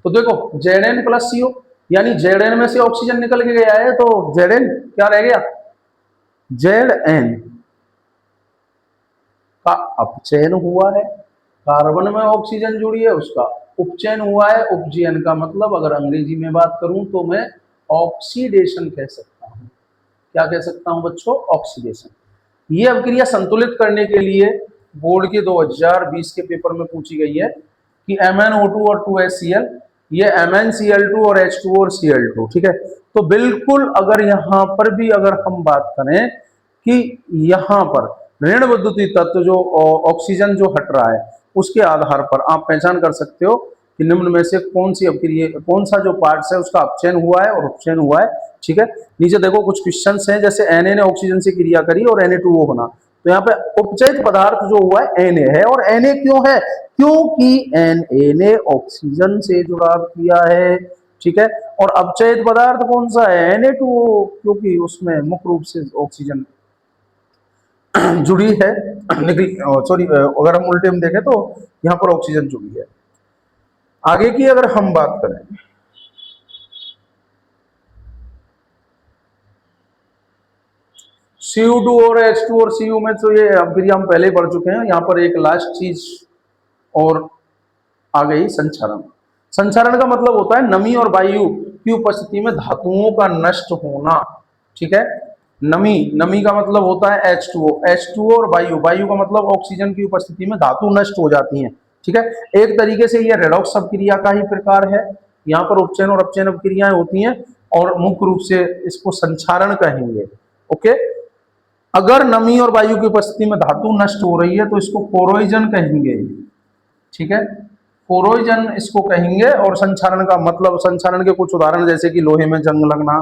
तो देखो Zn प्लस CO, यानी Zn में से ऑक्सीजन निकल के गया है, तो Zn क्या रह गया, Zn का अपचयन हुआ है, कार्बन में ऑक्सीजन जुड़ी है, उसका उपचयन हुआ है। उपचयन का मतलब अगर अंग्रेजी में बात करूं तो मैं ऑक्सीडेशन कह सकता हूं। क्या कह सकता हूं बच्चों, ऑक्सीडेशन। ये अभिक्रिया संतुलित करने के लिए बोर्ड के 2020 के पेपर में पूछी गई है कि MnO2 और 2HCl, ये MnCl2 और H2O और Cl2, ठीक है। तो बिल्कुल अगर यहां पर भी अगर हम बात करें कि यहां पर ऋण विद्युतीय तत्व जो ऑक्सीजन जो हट रहा है, उसके आधार पर आप पहचान कर सकते हो कि निम्न में से कौन सी अभिक्रिया, कौन सा जो पार्ट्स है उसका अपचयन हुआ है और उपचयन हुआ है, ठीक है। नीचे देखो कुछ क्वेश्चंस हैं, जैसे Na ने ऑक्सीजन से क्रिया करी और Na2O बना, तो यहाँ पे उपचयित पदार्थ जो हुआ है Na है। और Na क्यों है, क्योंकि Na ने ऑक्सीजन से जुड़ाव किया है, ठीक है। और अपचयित पदार्थ कौन सा है, Na2O, क्योंकि उसमें मुख्य रूप से ऑक्सीजन जुड़ी है, सॉरी, अगर हम उल्टे में देखें तो यहाँ पर ऑक्सीजन जुड़ी है। आगे की अगर हम बात करें, Cu2 और H2 और Cu में तो ये क्रिया हम पहले ही पढ़ चुके हैं। यहाँ पर एक लास्ट चीज और आ गई, संचारण। संचारण का मतलब होता है नमी और वायु की उपस्थिति में धातुओं का नष्ट होना। ठीक है, नमी, नमी का मतलब होता है H2O, H2O और वायु, वायु का मतलब ऑक्सीजन की उपस्थिति में धातु नष्ट हो जाती हैं। ठीक है, एक तरीके से यह रेडॉक्स अपक्रिया का ही प्रकार है। यहाँ पर उपचयन और अपचयन अपक्रियाएं होती हैं और मुख्य रूप से इसको संचारण कहेंगे। ओके, अगर नमी और वायु की उपस्थिति में धातु नष्ट हो रही है तो इसको कोरोजन कहेंगे। ठीक है, कोरोजन इसको कहेंगे। और संचारण का मतलब, संचारण के कुछ उदाहरण जैसे कि लोहे में जंग लगना,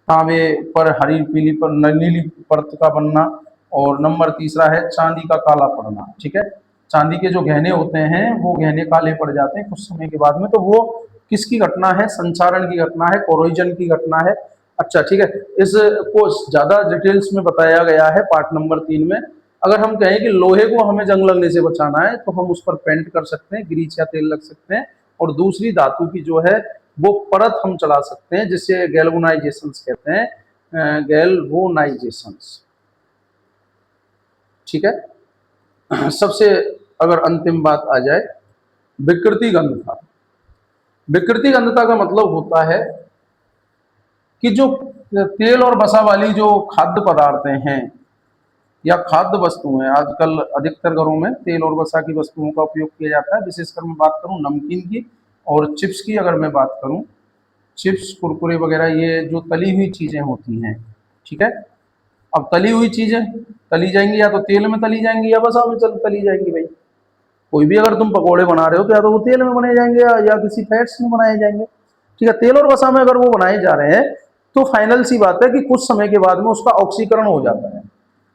तांबे पर हरी पीली पर नीली परत का बनना, और नंबर तीसरा है चांदी का काला पड़ना। ठीक है, चांदी के जो गहने होते हैं वो गहने काले पड़ जाते हैं कुछ समय के बाद में, तो वो किसकी घटना है? संचारण की घटना है, कोरोजन की घटना है। अच्छा ठीक है, इसको ज्यादा डिटेल्स में बताया गया है पार्ट नंबर 3 में। अगर हम कहें कि लोहे को हमें जंग लगने से बचाना है तो हम उस पर पेंट कर सकते हैं, ग्रीस या तेल लग सकते हैं, और दूसरी धातु की जो है वो परत हम चला सकते हैं जिसे गैल्वेनाइजेशन कहते हैं, गैल्वेनाइजेशन। ठीक है, सबसे अगर अंतिम बात आ जाए, विकृति गंधता। विकृति गंधता का मतलब होता है कि जो तेल और वसा वाली जो खाद्य पदार्थ हैं या खाद्य वस्तुएं, आजकल अधिकतर घरों में तेल और वसा की वस्तुओं का उपयोग किया जाता है। विशेषकर मैं बात करूं नमकीन की और चिप्स की, अगर मैं बात करूं चिप्स कुरकुरे वगैरह, ये जो तली हुई चीजें होती हैं। ठीक है, अब तली हुई चीजें तली जाएंगी या तो तेल में तली जाएंगी या वसा में तली जाएंगी। भाई कोई भी अगर तुम पकौड़े बना रहे हो तो या तो वो तेल में बनाए जाएंगे या किसी फैट्स में बनाए जाएंगे। ठीक है, तेल और वसा में अगर वो बनाए जा रहे हैं तो फाइनल सी बात है कि कुछ समय के बाद में उसका ऑक्सीकरण हो जाता है,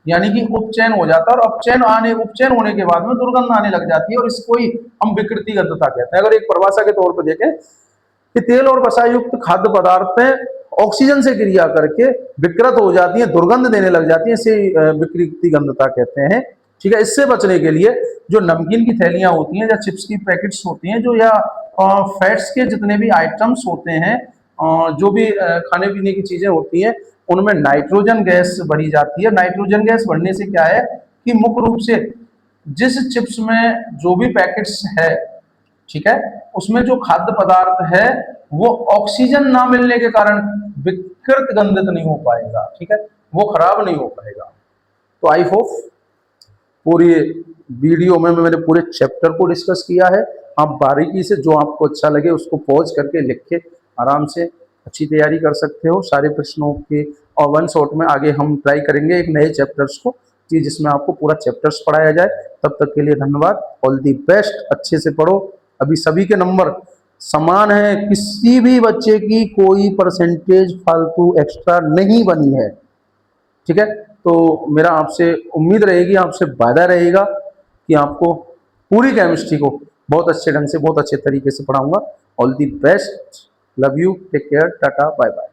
यानी कि उपचयन हो जाता है, और उपचयन होने के बाद में दुर्गंध आने लग जाती है, और इसको ही हम विकृति गंधता कहते हैं। अगर एक परिभाषा के तौर पर देखें कि तेल और वसा युक्त खाद्य पदार्थें ऑक्सीजन से क्रिया करके विकृत हो जाती हैं, दुर्गंध देने लग जाती हैं, इसे विकृति गंधता कहते हैं। ठीक है, इससे बचने के लिए जो नमकीन की थैलियां होती हैं या चिप्स की पैकेट्स होती हैं, जो या फैट्स के जितने भी आइटम्स होते हैं, जो भी खाने पीने की चीजें होती हैं, उनमें नाइट्रोजन गैस बढ़ी जाती है। नाइट्रोजन गैस बढ़ने से क्या है कि मुख्य रूप से जिस चिप्स में जो भी पैकेट्स है, ठीक है, उसमें जो खाद्य पदार्थ है वो ऑक्सीजन ना मिलने के कारण विकृत गंधित नहीं हो पाएगा। ठीक है, वो खराब नहीं हो पाएगा। तो आई होप पूरी वीडियो में मैंने पूरे चैप्टर को डिस्कस किया है। आप बारीकी से जो आपको अच्छा लगे उसको पॉज करके लिख के आराम से अच्छी तैयारी कर सकते हो सारे प्रश्नों के, और वन शॉट में आगे हम ट्राई करेंगे एक नए चैप्टर्स को कि जिसमें आपको पूरा चैप्टर्स पढ़ाया जाए। तब तक के लिए धन्यवाद, ऑल दी बेस्ट, अच्छे से पढ़ो। अभी सभी के नंबर समान है, किसी भी बच्चे की कोई परसेंटेज फालतू एक्स्ट्रा नहीं बनी है। ठीक है, तो मेरा आपसे उम्मीद रहेगी, आपसे वादा रहेगा कि आपको पूरी केमिस्ट्री को बहुत अच्छे ढंग से, बहुत अच्छे तरीके से पढ़ाऊंगा। All the best, love you, take care, tata, bye bye.